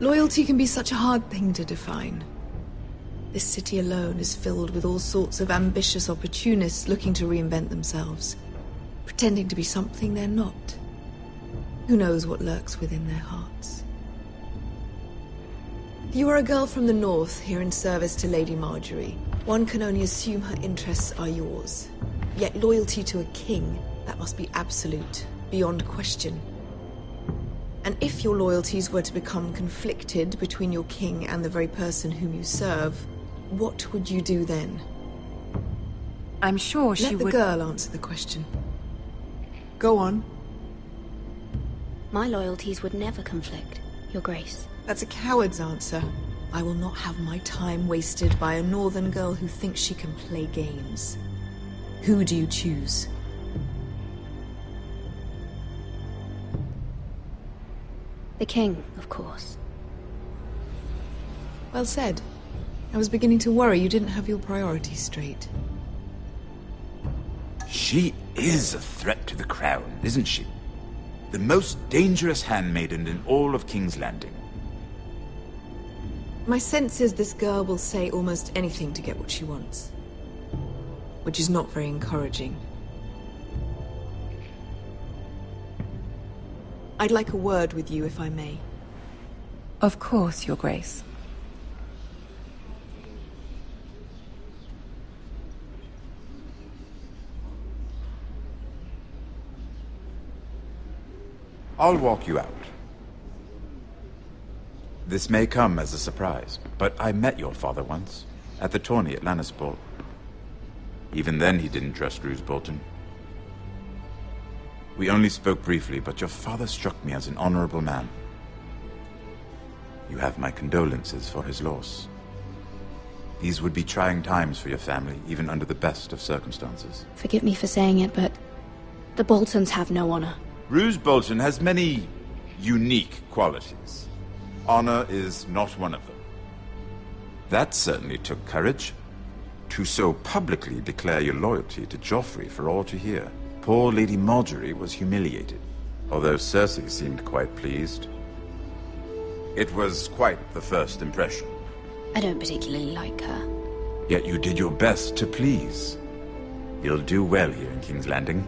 Loyalty can be such a hard thing to define. This city alone is filled with all sorts of ambitious opportunists looking to reinvent themselves, pretending to be something they're not. Who knows what lurks within their hearts? You are a girl from the north, here in service to Lady Marjorie. One can only assume her interests are yours. Yet loyalty to a king, that must be absolute, beyond question. And if your loyalties were to become conflicted between your king and the very person whom you serve, what would you do then? I'm sure she would... Let the girl answer the question. Go on. My loyalties would never conflict, Your Grace. That's a coward's answer. I will not have my time wasted by a northern girl who thinks she can play games. Who do you choose? The king, of course. Well said. I was beginning to worry you didn't have your priorities straight. She is a threat to the crown, isn't she? The most dangerous handmaiden in all of King's Landing. My sense is this girl will say almost anything to get what she wants. Which is not very encouraging. I'd like a word with you, if I may. Of course, Your Grace. I'll walk you out. This may come as a surprise, but I met your father once, at the tourney at Lannisport. Even then he didn't trust Roose Bolton. We only spoke briefly, but your father struck me as an honorable man. You have my condolences for his loss. These would be trying times for your family, even under the best of circumstances. Forgive me for saying it, but the Boltons have no honor. Roose Bolton has many unique qualities. Honor is not one of them. That certainly took courage. To so publicly declare your loyalty to Joffrey for all to hear. Poor Lady Marjorie was humiliated, although Cersei seemed quite pleased. It was quite the first impression. I don't particularly like her. Yet you did your best to please. You'll do well here in King's Landing.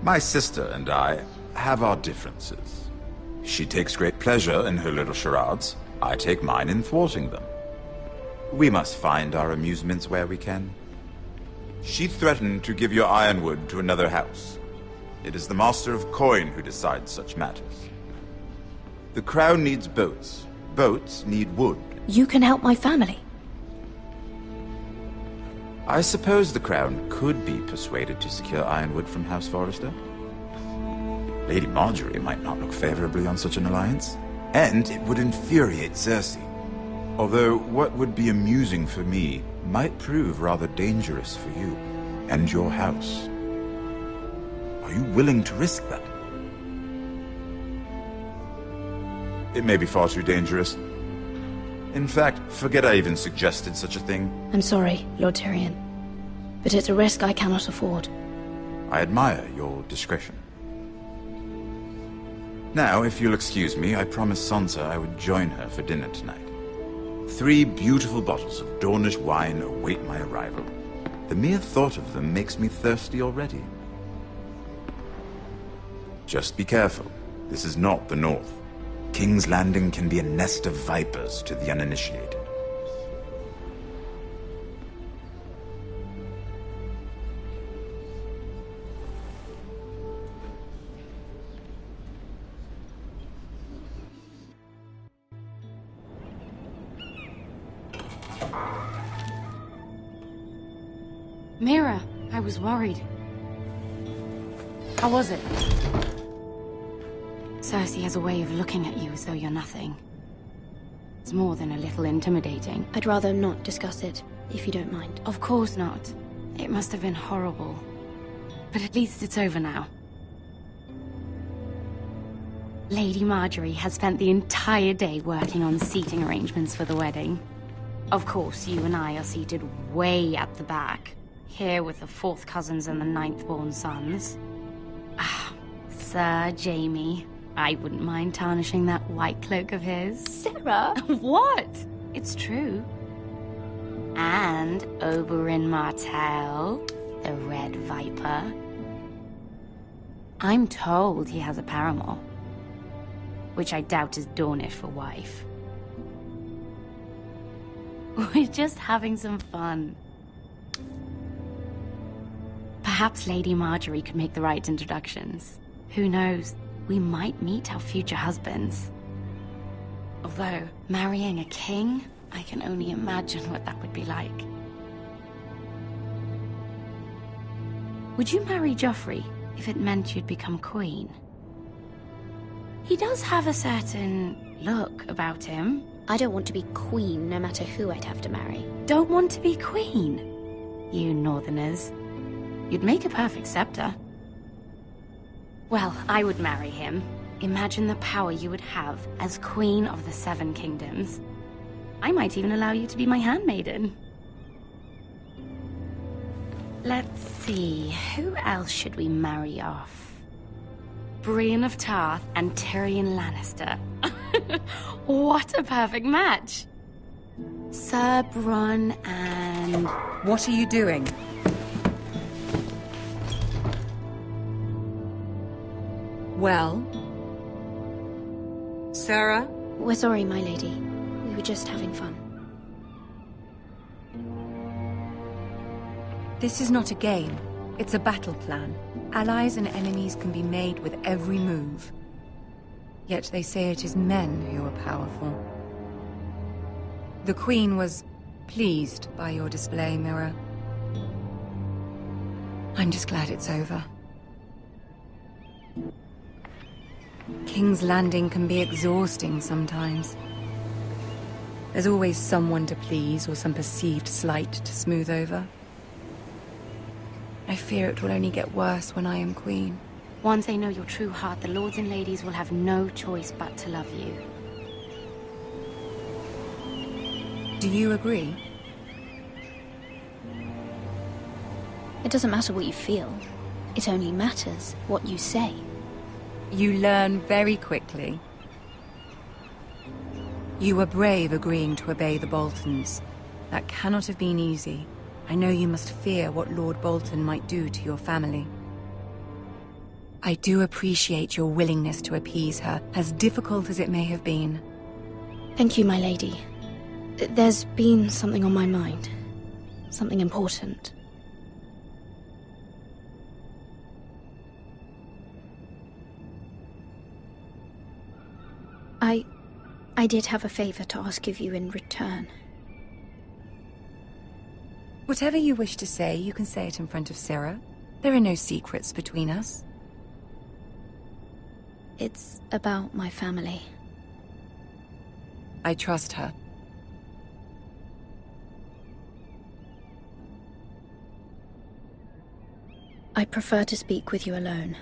My sister and I have our differences. She takes great pleasure in her little charades. I take mine in thwarting them. We must find our amusements where we can. She threatened to give your ironwood to another house. It is the Master of Coin who decides such matters. The crown needs boats. Boats need wood. You can help my family. I suppose the crown could be persuaded to secure ironwood from House Forrester. Lady Marjorie might not look favorably on such an alliance, and it would infuriate Cersei. Although what would be amusing for me might prove rather dangerous for you and your house. Are you willing to risk that? It may be far too dangerous. In fact, forget I even suggested such a thing. I'm sorry, Lord Tyrion, but it's a risk I cannot afford. I admire your discretion. Now, if you'll excuse me, I promised Sansa I would join her for dinner tonight. 3 beautiful bottles of Dornish wine await my arrival. The mere thought of them makes me thirsty already. Just be careful. This is not the North. King's Landing can be a nest of vipers to the uninitiated. Mira, I was worried. How was it? Cersei has a way of looking at you as though you're nothing. It's more than a little intimidating. I'd rather not discuss it, if you don't mind. Of course not. It must have been horrible. But at least it's over now. Lady Marjorie has spent the entire day working on seating arrangements for the wedding. Of course, you and I are seated way at the back. Here with the 4th cousins and the 9th-born sons. Ah, Sir Jaime. I wouldn't mind tarnishing that white cloak of his. Sarah! What? It's true. And Oberyn Martell, the Red Viper. I'm told he has a paramour, which I doubt is Dornish for wife. We're just having some fun. Perhaps Lady Marjorie could make the right introductions. Who knows? We might meet our future husbands. Although, marrying a king, I can only imagine what that would be like. Would you marry Joffrey if it meant you'd become queen? He does have a certain look about him. I don't want to be queen, no matter who I'd have to marry. Don't want to be queen? You northerners. You'd make a perfect scepter. Well, I would marry him. Imagine the power you would have as Queen of the 7 Kingdoms. I might even allow you to be my handmaiden. Let's see, who else should we marry off? Brienne of Tarth and Tyrion Lannister. What a perfect match! Sir Bronn and... What are you doing? Well? Sarah? We're sorry, my lady. We were just having fun. This is not a game. It's a battle plan. Allies and enemies can be made with every move. Yet they say it is men who are powerful. The Queen was pleased by your display, Mira. I'm just glad it's over. King's Landing can be exhausting sometimes. There's always someone to please or some perceived slight to smooth over. I fear it will only get worse when I am queen. Once they know your true heart, the lords and ladies will have no choice but to love you. Do you agree? It doesn't matter what you feel. It only matters what you say. You learn very quickly. You were brave agreeing to obey the Boltons. That cannot have been easy. I know you must fear what Lord Bolton might do to your family. I do appreciate your willingness to appease her, as difficult as it may have been. Thank you, my lady. There's been something on my mind. Something important. I did have a favor to ask of you in return. Whatever you wish to say, you can say it in front of Sarah. There are no secrets between us. It's about my family. I trust her. I prefer to speak with you alone.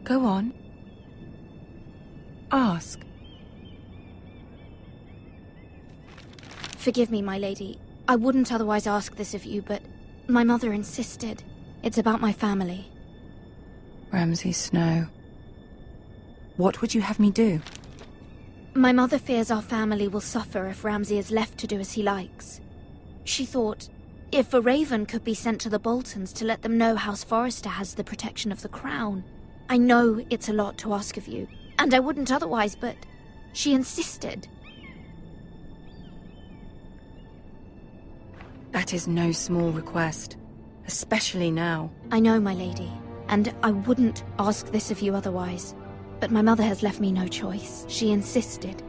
Go on. Ask. Forgive me, my lady. I wouldn't otherwise ask this of you, but my mother insisted. It's about my family. Ramsay Snow. What would you have me do? My mother fears our family will suffer if Ramsay is left to do as he likes. She thought, if a raven could be sent to the Boltons to let them know House Forrester has the protection of the crown. I know it's a lot to ask of you, and I wouldn't otherwise, but she insisted. That is no small request, especially now. I know, my lady, and I wouldn't ask this of you otherwise. But my mother has left me no choice. She insisted.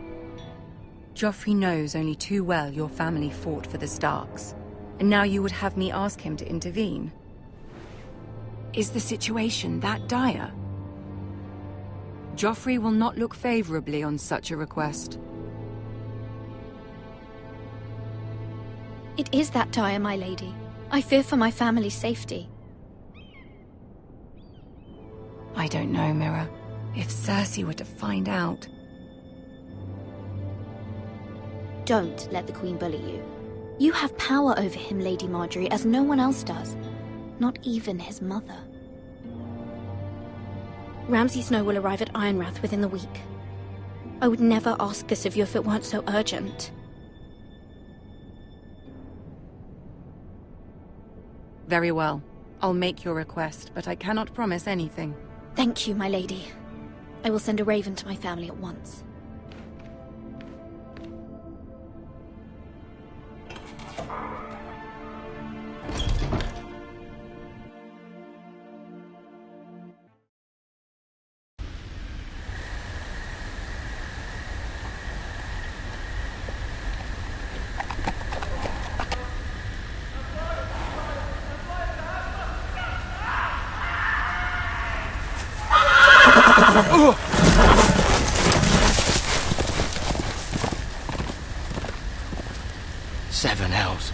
Joffrey knows only too well your family fought for the Starks, and now you would have me ask him to intervene. Is the situation that dire? Joffrey will not look favorably on such a request. It is that dire, my lady. I fear for my family's safety. I don't know, Mira. If Cersei were to find out... Don't let the Queen bully you. You have power over him, Lady Marjorie, as no one else does. Not even his mother. Ramsay Snow will arrive at Ironrath within the week. I would never ask this of you if it weren't so urgent. Very well. I'll make your request, but I cannot promise anything. Thank you, my lady. I will send a raven to my family at once. Seven hells.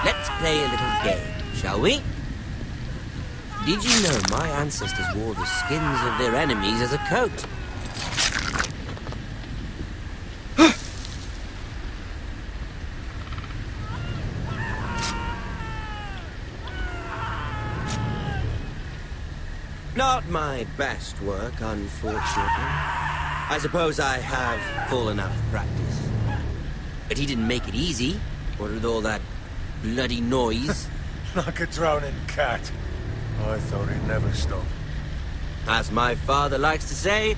Let's play a little game, shall we? Did you know my ancestors wore the skins of their enemies as a coat? Not my best work, unfortunately. I suppose I have fallen out of practice. But he didn't make it easy, what with all that bloody noise. Like a drowning cat. I thought he'd never stop. As my father likes to say,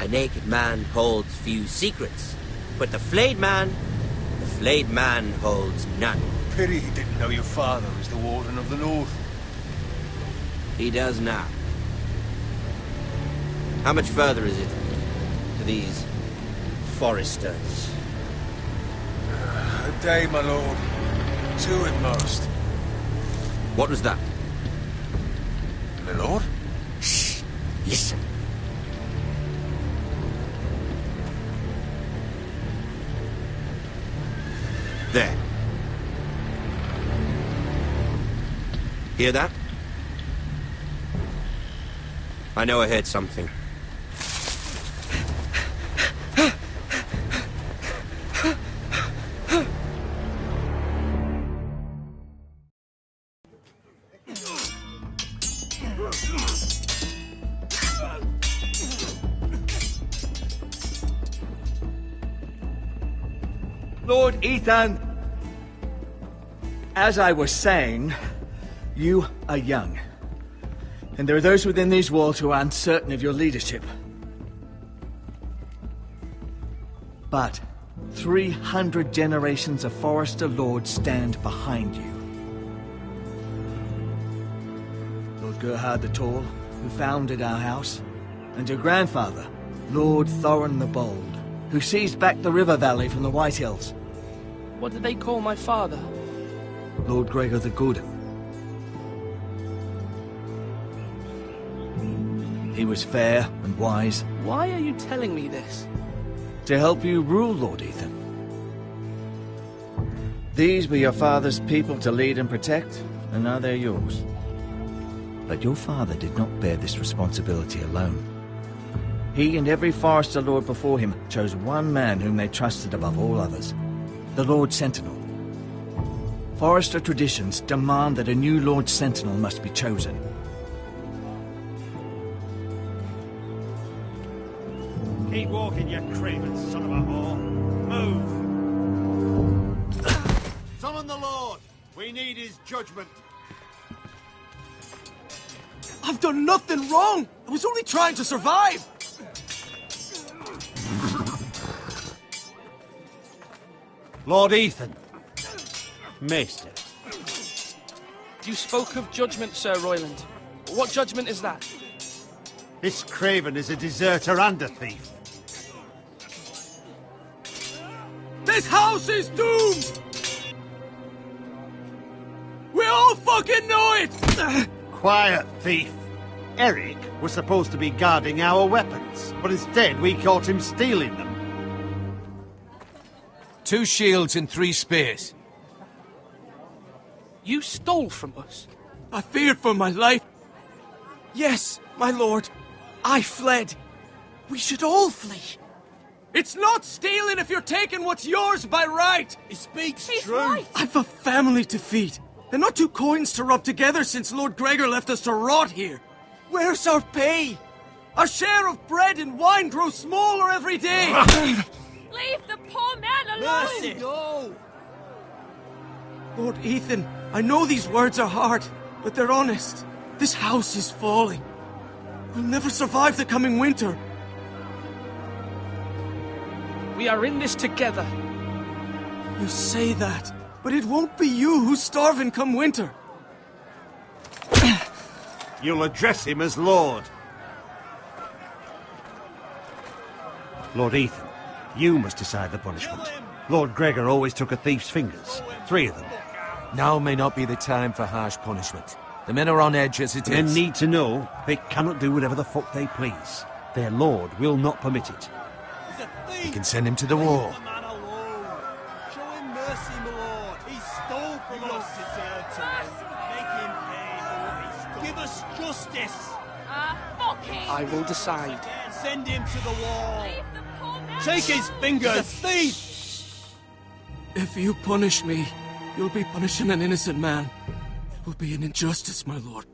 a naked man holds few secrets, but the flayed man holds none. Pity he didn't know your father was the Warden of the North. He does now. How much further is it to these foresters? A day, my lord. 2 at most. What was that? My lord? Shh! Listen. There. Hear that? I know I heard something. Lord Ethan, as I was saying, you are young. And there are those within these walls who are uncertain of your leadership. But 300 generations of Forester Lords stand behind you. Lord Gerhard the Tall, who founded our house, and your grandfather, Lord Thorin the Bold, who seized back the river valley from the White Hills. What did they call my father? Lord Gregor the Good. He was fair and wise. Why are you telling me this? To help you rule, Lord Ethan. These were your father's people to lead and protect, and now they're yours. But your father did not bear this responsibility alone. He and every Forester Lord before him chose one man whom they trusted above all others, the Lord Sentinel. Forester traditions demand that a new Lord Sentinel must be chosen. Keep walking, you craven son of a whore. Move! Summon the Lord! We need his judgment. I've done nothing wrong! I was only trying to survive! Lord Ethan. Maester. You spoke of judgment, Sir Royland. What judgment is that? This craven is a deserter and a thief. This house is doomed! We all fucking know it! Quiet, thief. Eric was supposed to be guarding our weapons, but instead we caught him stealing them. 2 shields and 3 spears. You stole from us? I feared for my life. Yes, my lord. I fled. We should all flee. It's not stealing if you're taking what's yours by right. He speaks He's truth. right. I've a family to feed, and not 2 coins to rub together since Lord Gregor left us to rot here. Where's our pay? Our share of bread and wine grows smaller every day. Leave the poor man alone! Mercy, no! Lord Ethan, I know these words are hard, but they're honest. This house is falling. We'll never survive the coming winter. We are in this together. You say that, but it won't be you who's starving come winter. You'll address him as Lord. Lord Ethan, you must decide the punishment. Lord Gregor always took a thief's fingers. 3 of them. Now may not be the time for harsh punishment. The men are on edge as it is. Men need to know they cannot do whatever the fuck they please. Their lord will not permit it. You can send him to the wall. Show him mercy, my lord. He stole from us. Make him pay for what he stole. Give us justice. Fuck him! I will decide. Send him to the wall. Take his fingers. He's a thief. If you punish me, you'll be punishing an innocent man. It will be an injustice, my lord.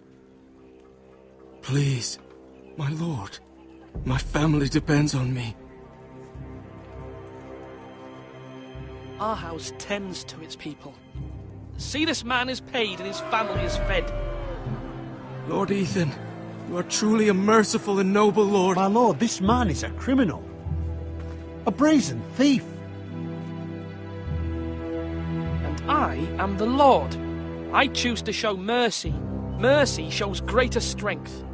Please, my lord. My family depends on me. Our house tends to its people. See, this man is paid and his family is fed. Lord Ethan, You are truly a merciful and noble lord. My lord, this man is a criminal. A brazen thief. And I am the Lord. I choose to show mercy. Mercy shows greater strength.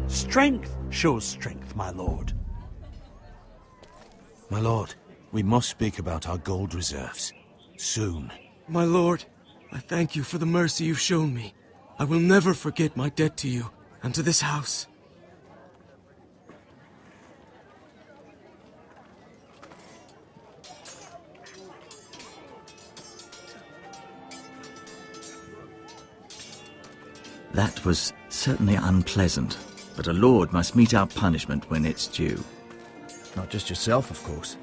Strength shows strength, my lord. My lord, we must speak about our gold reserves. Soon. My lord, I thank you for the mercy you've shown me. I will never forget my debt to you and to this house. That was certainly unpleasant, but a lord must mete out punishment when it's due. Not just yourself, of course.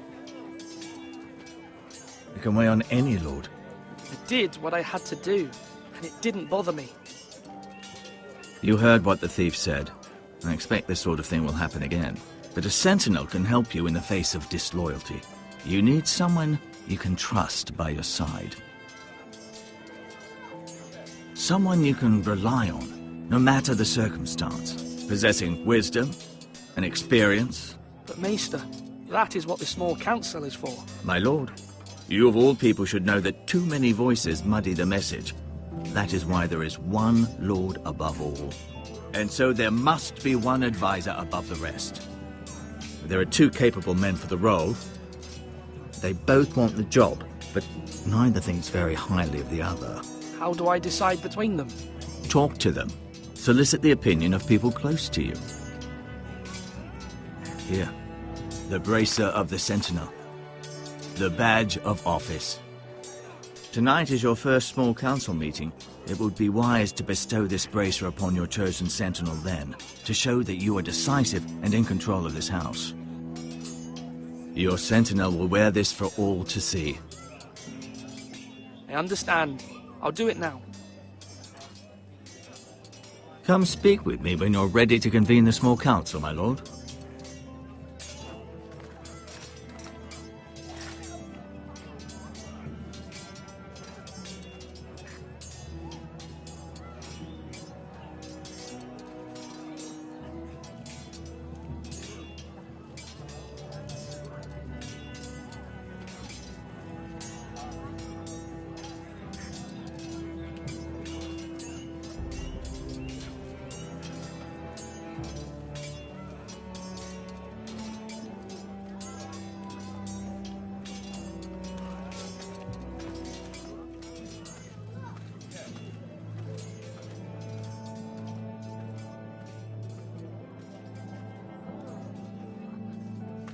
It can weigh on any lord. I did what I had to do, and it didn't bother me. You heard what the thief said. I expect this sort of thing will happen again. But a sentinel can help you in the face of disloyalty. You need someone you can trust by your side. Someone you can rely on, no matter the circumstance. Possessing wisdom and experience. But Maester, that is what the small council is for. My lord, you of all people should know that too many voices muddy the message. That is why there is one lord above all. And so there must be one advisor above the rest. There are two capable men for the role. They both want the job, but neither thinks very highly of the other. How do I decide between them? Talk to them. Solicit the opinion of people close to you. Here, the bracer of the Sentinel. The badge of office. Tonight is your first small council meeting. It would be wise to bestow this bracer upon your chosen sentinel then, to show that you are decisive and in control of this house. Your sentinel will wear this for all to see. I understand. I'll do it now. Come speak with me when you're ready to convene the small council, my lord.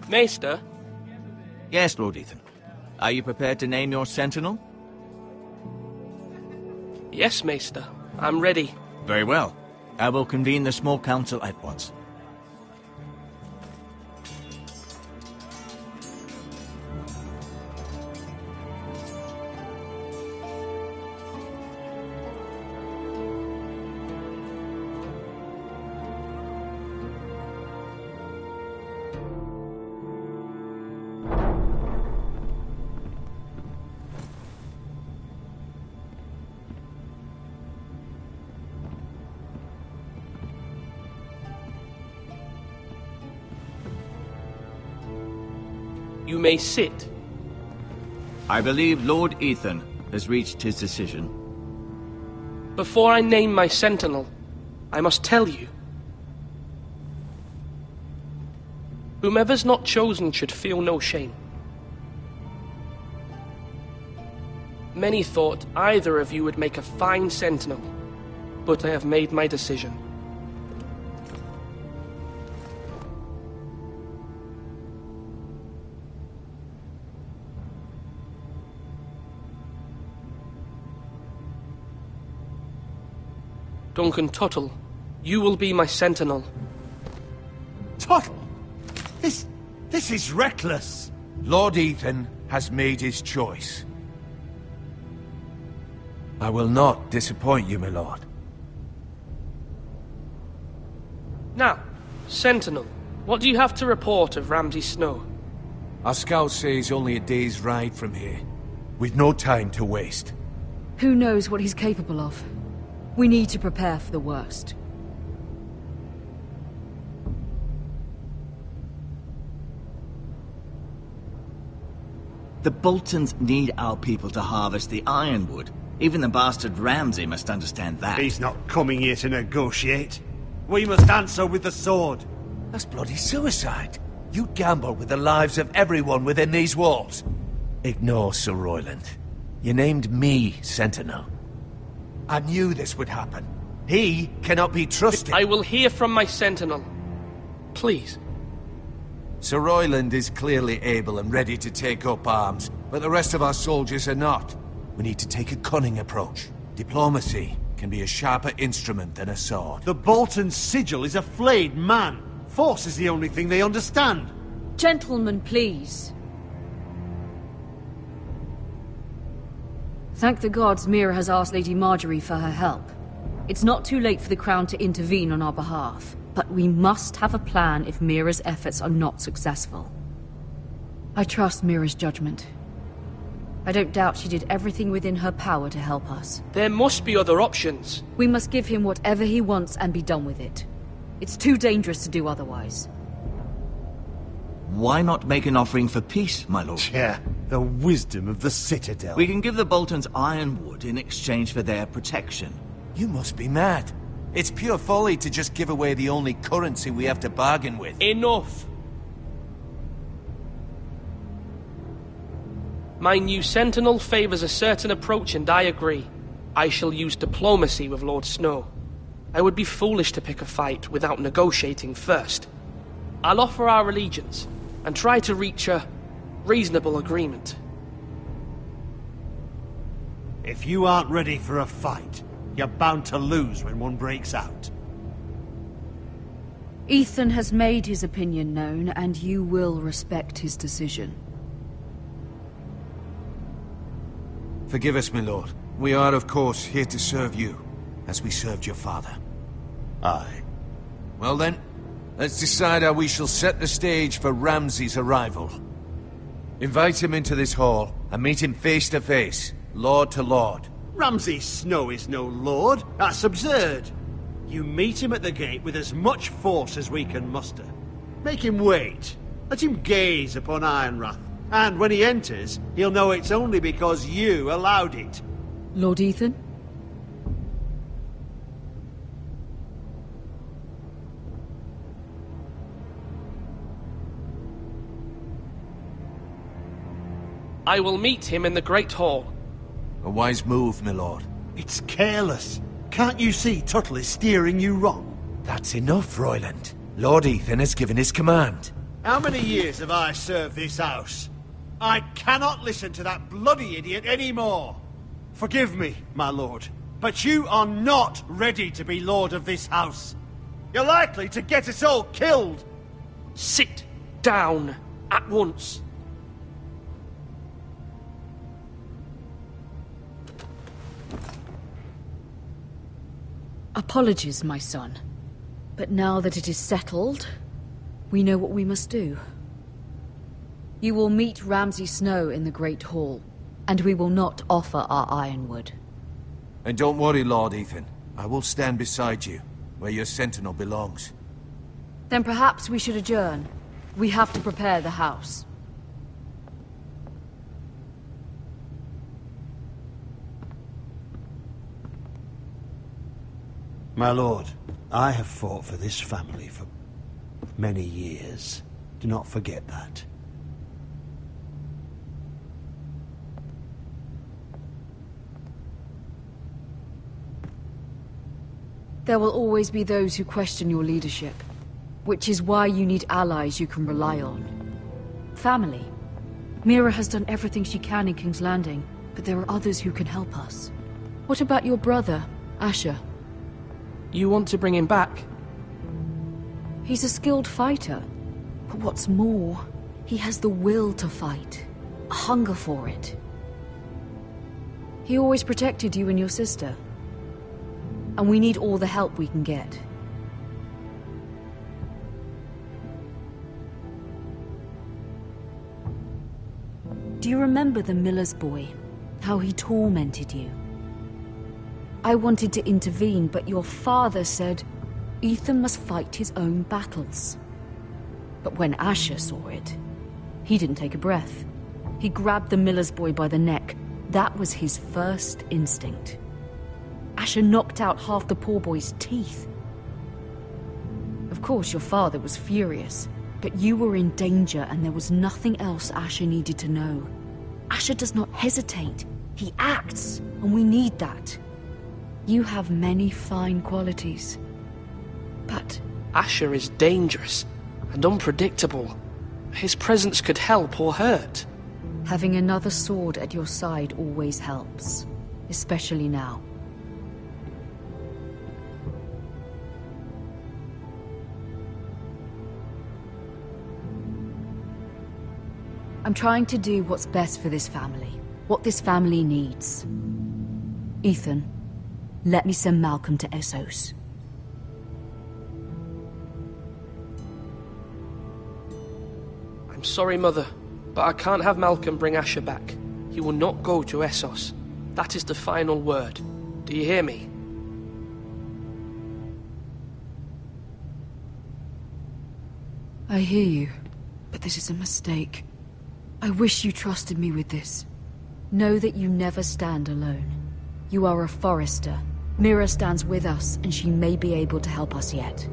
Maester? Yes, Lord Ethan. Are you prepared to name your sentinel? Yes, Maester. I'm ready. Very well. I will convene the small council at once. You may sit. I believe Lord Ethan has reached his decision. Before I name my sentinel, I must tell you. Whomever's not chosen should feel no shame. Many thought either of you would make a fine sentinel, but I have made my decision. Duncan Tuttle, you will be my sentinel. Tuttle! This is reckless! Lord Ethan has made his choice. I will not disappoint you, my lord. Now, sentinel, what do you have to report of Ramsay Snow? Our scouts say he's only a day's ride from here. We've no time to waste. Who knows what he's capable of? We need to prepare for the worst. The Boltons need our people to harvest the ironwood. Even the bastard Ramsay must understand that. He's not coming here to negotiate. We must answer with the sword. That's bloody suicide. You gamble with the lives of everyone within these walls. Ignore Sir Royland. You named me Sentinel. I knew this would happen. He cannot be trusted. I will hear from my Sentinel. Please. Sir Royland is clearly able and ready to take up arms, but the rest of our soldiers are not. We need to take a cunning approach. Diplomacy can be a sharper instrument than a sword. The Bolton sigil is a flayed man. Force is the only thing they understand. Gentlemen, please. Thank the gods Mira has asked Lady Marjorie for her help. It's not too late for the Crown to intervene on our behalf, but we must have a plan if Mira's efforts are not successful. I trust Mira's judgment. I don't doubt she did everything within her power to help us. There must be other options. We must give him whatever he wants and be done with it. It's too dangerous to do otherwise. Why not make an offering for peace, my lord? Yeah, the wisdom of the Citadel. We can give the Boltons ironwood in exchange for their protection. You must be mad. It's pure folly to just give away the only currency we have to bargain with. Enough! My new Sentinel favors a certain approach, and I agree. I shall use diplomacy with Lord Snow. I would be foolish to pick a fight without negotiating first. I'll offer our allegiance, and try to reach a reasonable agreement. If you aren't ready for a fight, you're bound to lose when one breaks out. Ethan has made his opinion known, and you will respect his decision. Forgive us, my lord. We are, of course, here to serve you, as we served your father. Aye. Well then, let's decide how we shall set the stage for Ramsay's arrival. Invite him into this hall, and meet him face to face, lord to lord. Ramsay Snow is no lord. That's absurd. You meet him at the gate with as much force as we can muster. Make him wait. Let him gaze upon Ironrath. And when he enters, he'll know it's only because you allowed it. Lord Ethan? I will meet him in the Great Hall. A wise move, my lord. It's careless. Can't you see Tuttle is steering you wrong? That's enough, Royland. Lord Ethan has given his command. How many years have I served this house? I cannot listen to that bloody idiot anymore. Forgive me, my lord, but you are not ready to be lord of this house. You're likely to get us all killed. Sit down at once. Apologies, my son. But now that it is settled, we know what we must do. You will meet Ramsay Snow in the Great Hall, and we will not offer our ironwood. And don't worry, Lord Ethan. I will stand beside you, where your sentinel belongs. Then perhaps we should adjourn. We have to prepare the house. My lord, I have fought for this family for many years. Do not forget that. There will always be those who question your leadership, which is why you need allies you can rely on. Family. Mira has done everything she can in King's Landing, but there are others who can help us. What about your brother, Asher? You want to bring him back? He's a skilled fighter, but what's more, he has the will to fight, a hunger for it. He always protected you and your sister, and we need all the help we can get. Do you remember the miller's boy? How he tormented you? I wanted to intervene, but your father said Ethan must fight his own battles. But when Asher saw it, he didn't take a breath. He grabbed the miller's boy by the neck. That was his first instinct. Asher knocked out half the poor boy's teeth. Of course, your father was furious, but you were in danger and there was nothing else Asher needed to know. Asher does not hesitate. He acts, and we need that. You have many fine qualities, but... Asher is dangerous and unpredictable. His presence could help or hurt. Having another sword at your side always helps, especially now. I'm trying to do what's best for this family, what this family needs. Ethan, let me send Malcolm to Essos. I'm sorry, Mother, but I can't have Malcolm bring Asher back. He will not go to Essos. That is the final word. Do you hear me? I hear you, but this is a mistake. I wish you trusted me with this. Know that you never stand alone. You are a Forrester. Mira stands with us, and she may be able to help us yet.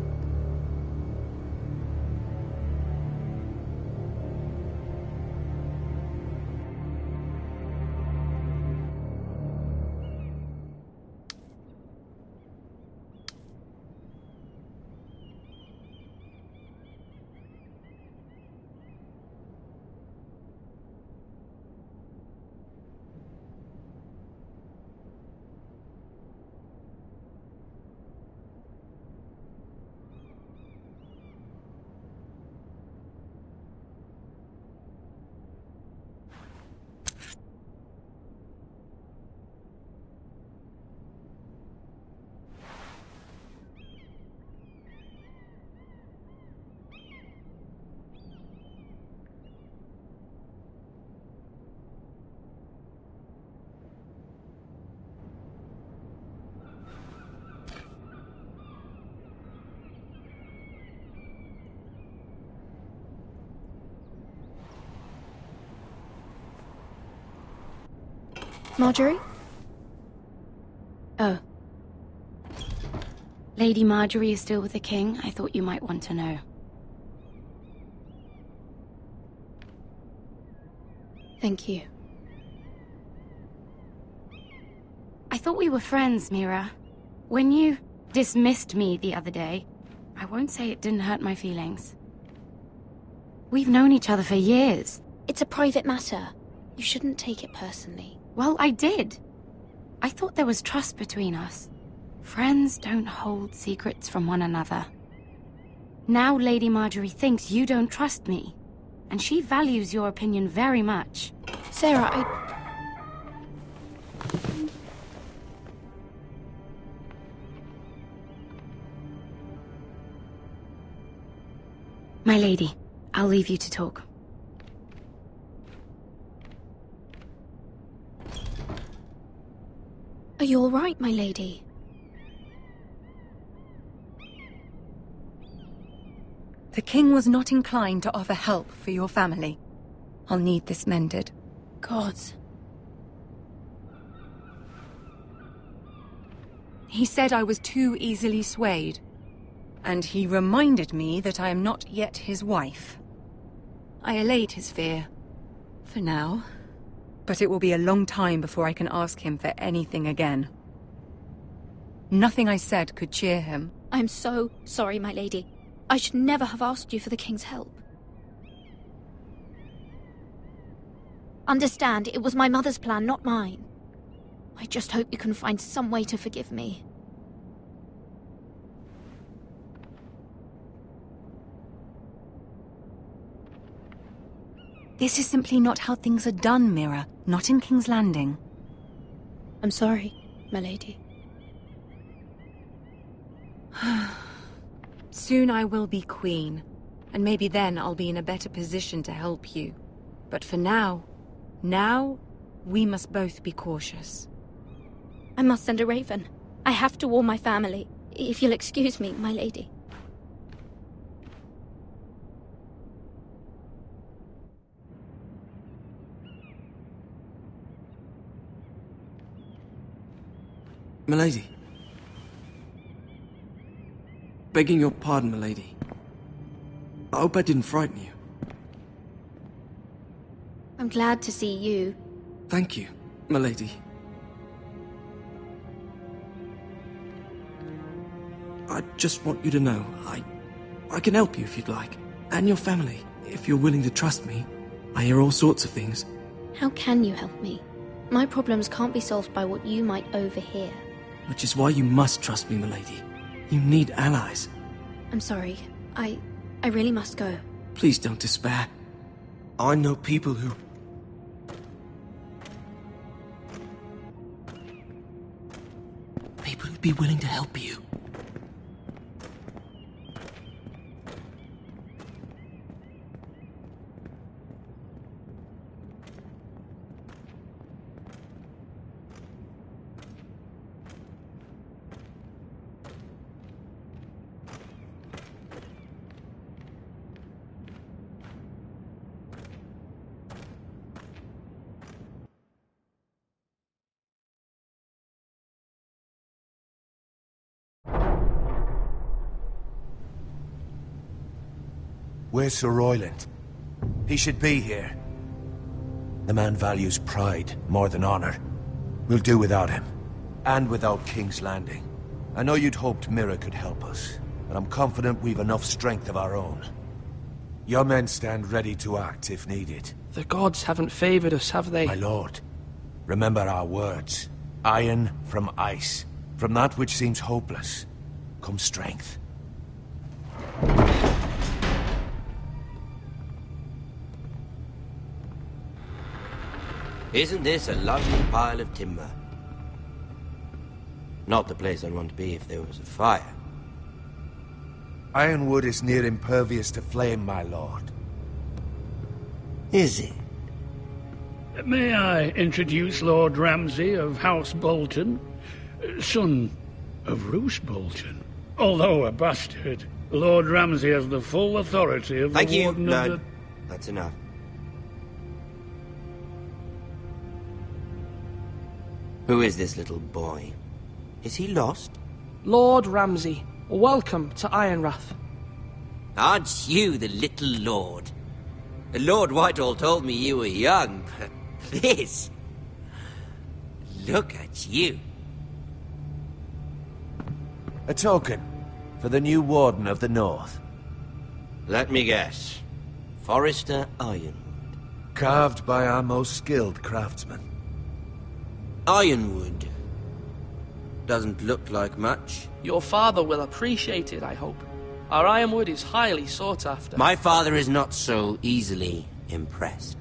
Marjorie? Oh. Lady Marjorie is still with the king. I thought you might want to know. Thank you. I thought we were friends, Mira. When you dismissed me the other day, I won't say it didn't hurt my feelings. We've known each other for years. It's a private matter. You shouldn't take it personally. Well, I did. I thought there was trust between us. Friends don't hold secrets from one another. Now Lady Marjorie thinks you don't trust me, and she values your opinion very much. Sarah, My lady, I'll leave you to talk. Are you all right, my lady? The king was not inclined to offer help for your family. I'll need this mended. Gods. He said I was too easily swayed. And he reminded me that I am not yet his wife. I allayed his fear. For now. But it will be a long time before I can ask him for anything again. Nothing I said could cheer him. I'm so sorry, my lady. I should never have asked you for the king's help. Understand, it was my mother's plan, not mine. I just hope you can find some way to forgive me. This is simply not how things are done, Mira. Not in King's Landing. I'm sorry, my lady. Soon I will be queen, and maybe then I'll be in a better position to help you. But for now, we must both be cautious. I must send a raven. I have to warn my family. If you'll excuse me, my lady. Milady. Begging your pardon, milady. I hope I didn't frighten you. I'm glad to see you. Thank you, milady. I just want you to know, I can help you if you'd like. And your family, if you're willing to trust me. I hear all sorts of things. How can you help me? My problems can't be solved by what you might overhear. Which is why you must trust me, milady. You need allies. I'm sorry. I really must go. Please don't despair. I know people who'd be willing to help you. Where's Sir Royland? He should be here. The man values pride more than honor. We'll do without him. And without King's Landing. I know you'd hoped Mira could help us, but I'm confident we've enough strength of our own. Your men stand ready to act if needed. The gods haven't favored us, have they? My lord, remember our words. Iron from ice. From that which seems hopeless, comes strength. Isn't this a lovely pile of timber? Not the place I'd want to be if there was a fire. Ironwood is near impervious to flame, my lord. Is it? May I introduce Lord Ramsay of House Bolton, son of Roose Bolton. Although a bastard, Lord Ramsay has the full authority of Thank the you, Warden lad. of the... That's enough. Who is this little boy? Is he lost? Lord Ramsay, welcome to Ironrath. Aren't you the little lord? Lord Whitehall told me you were young, but this... Look at you. A token for the new Warden of the North. Let me guess. Forrester Ironwood. Carved by our most skilled craftsmen. Ironwood. Doesn't look like much. Your father will appreciate it, I hope. Our ironwood is highly sought after. My father is not so easily impressed.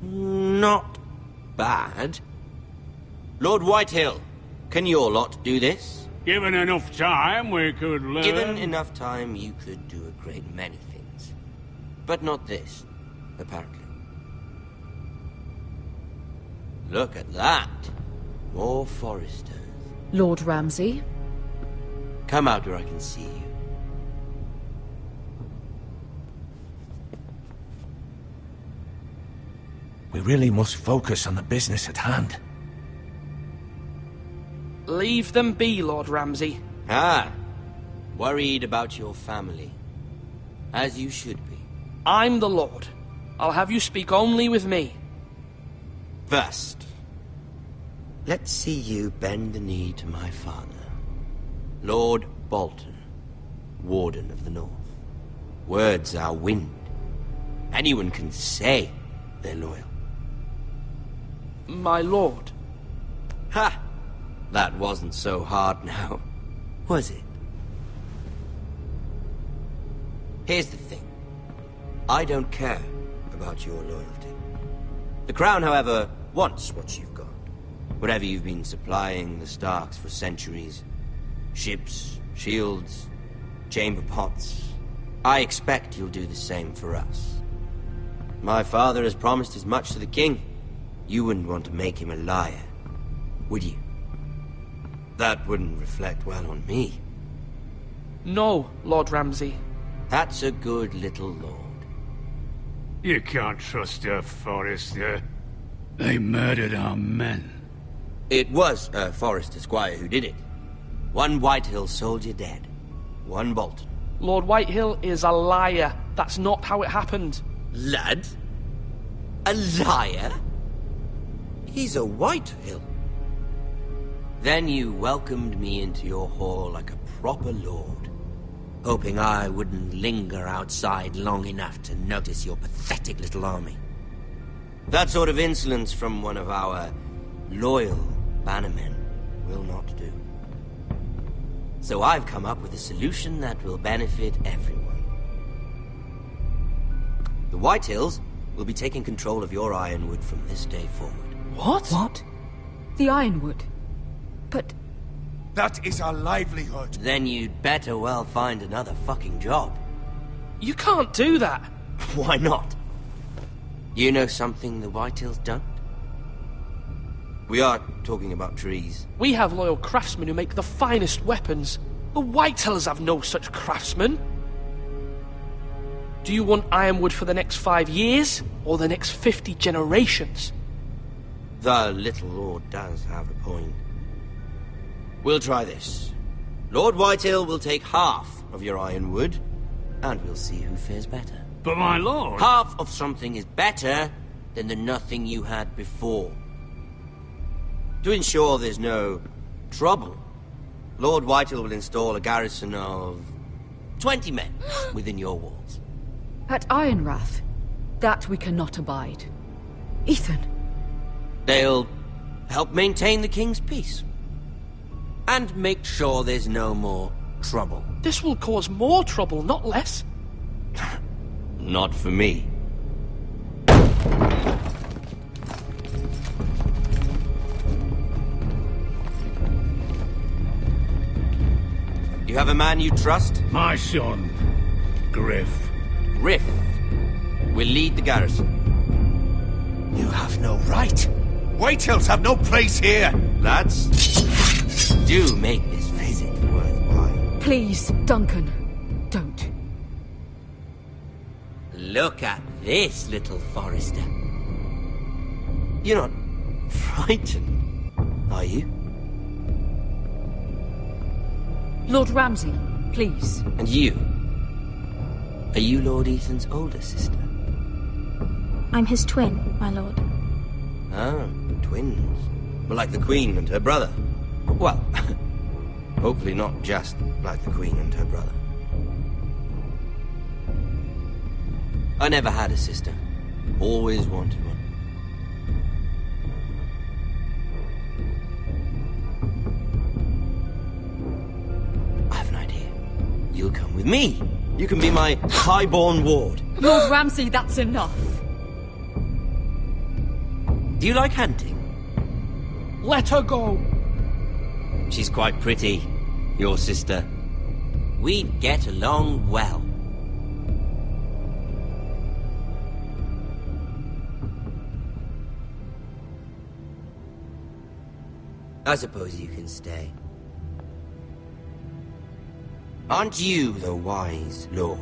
Not bad. Lord Whitehill, can your lot do this? Given enough time, we could learn... Given enough time, you could do a great many things. But not this, apparently. Look at that. More foresters. Lord Ramsay? Come out where I can see you. We really must focus on the business at hand. Leave them be, Lord Ramsay. Ah, worried about your family. As you should be. I'm the Lord. I'll have you speak only with me. First, let's see you bend the knee to my father, Lord Bolton, Warden of the North. Words are wind. Anyone can say they're loyal. My lord. Ha! That wasn't so hard now, was it? Here's the thing. I don't care about your loyalty. The Crown, however, wants what you've got. Whatever you've been supplying the Starks for centuries. Ships, shields, chamber pots. I expect you'll do the same for us. My father has promised as much to the king. You wouldn't want to make him a liar, would you? That wouldn't reflect well on me. No, Lord Ramsay. That's a good little lord. You can't trust a Forrester. They murdered our men. It was a Forrester Squire who did it. One Whitehill soldier dead. One Bolton. Lord Whitehill is a liar. That's not how it happened. Lad? A liar? He's a Whitehill. Then you welcomed me into your hall like a proper lord, hoping I wouldn't linger outside long enough to notice your pathetic little army. That sort of insolence from one of our loyal bannermen will not do. So I've come up with a solution that will benefit everyone. The Whitehills will be taking control of your Ironwood from this day forward. What? What? The Ironwood? But... That is our livelihood. Then you'd better well find another fucking job. You can't do that. Why not? You know something the Whitehills don't? We are talking about trees. We have loyal craftsmen who make the finest weapons. The Whitehills have no such craftsmen. Do you want Ironwood for the next 5 years, or the next 50 generations? The little lord does have a point. We'll try this. Lord Whitehill will take half of your Ironwood, and we'll see who fares better. But my lord... Half of something is better than the nothing you had before. To ensure there's no trouble, Lord Whitehill will install a garrison of 20 men within your walls. At Ironrath, that we cannot abide. Ethan. They'll help maintain the king's peace. And make sure there's no more trouble. This will cause more trouble, not less. Not for me. You have a man you trust? My son, Griff. Griff will lead the garrison. You have no right. Whitehills have no place here. Lads, do make this visit worthwhile. Please, Duncan, don't. Look at this, little Forrester. You're not frightened, are you? Lord Ramsay, please. And you? Are you Lord Ethan's older sister? I'm his twin, my lord. Ah, twins. Well, like the Queen and her brother. Well, hopefully not just like the Queen and her brother. I never had a sister. Always wanted one. I have an idea. You'll come with me. You can be my highborn ward. Lord Ramsay, that's enough. Do you like hunting? Let her go. She's quite pretty, your sister. We'd get along well. I suppose you can stay. Aren't you the wise lord?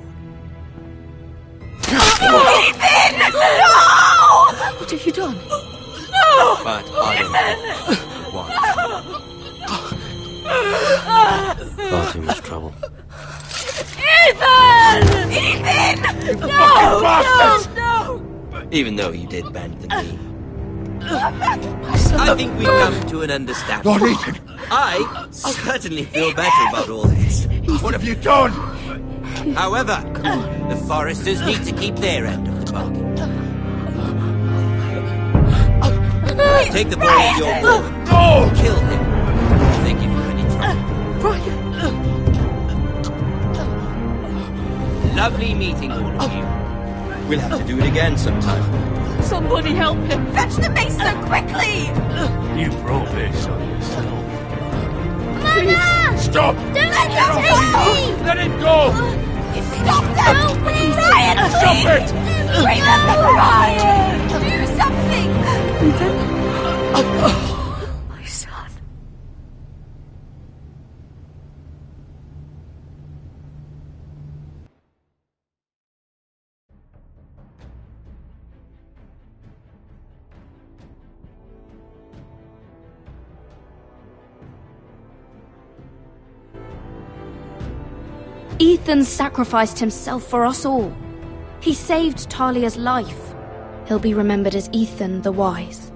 Ethan! No! What have you done? No! But I don't know. Far too much trouble. Ethan! Ethan! You no! fucking bastard! No! Even though you did bend the knee. I think we've come to an understanding. Lord Ethan! I certainly feel better about all this. What have you done? However, the Foresters need to keep their end of the bargain. Take the boy in your ward. No! Kill him. If they give you any trouble. Brian! Lovely meeting all of you. We'll have to do it again sometime. Somebody help him! Fetch the mace so quickly! You brought this on yourself. Mama! Stop! Don't let him take me! Let it go! Stop them! Help me! Brian, Stop please! it! Remember Brian! Do something! Ethan? My son. Ethan sacrificed himself for us all. He saved Talia's life. He'll be remembered as Ethan the Wise.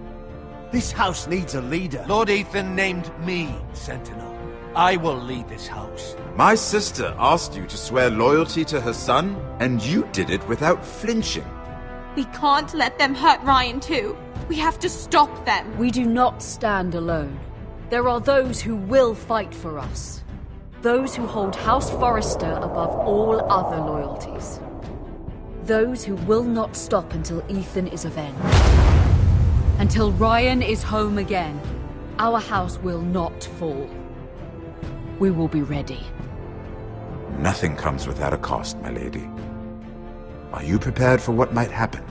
This house needs a leader. Lord Ethan named me Sentinel. I will lead this house. My sister asked you to swear loyalty to her son, and you did it without flinching. We can't let them hurt Ryan too. We have to stop them. We do not stand alone. There are those who will fight for us. Those who hold House Forrester above all other loyalties. Those who will not stop until Ethan is avenged. Until Ryan is home again, our house will not fall. We will be ready. Nothing comes without a cost, my lady. Are you prepared for what might happen?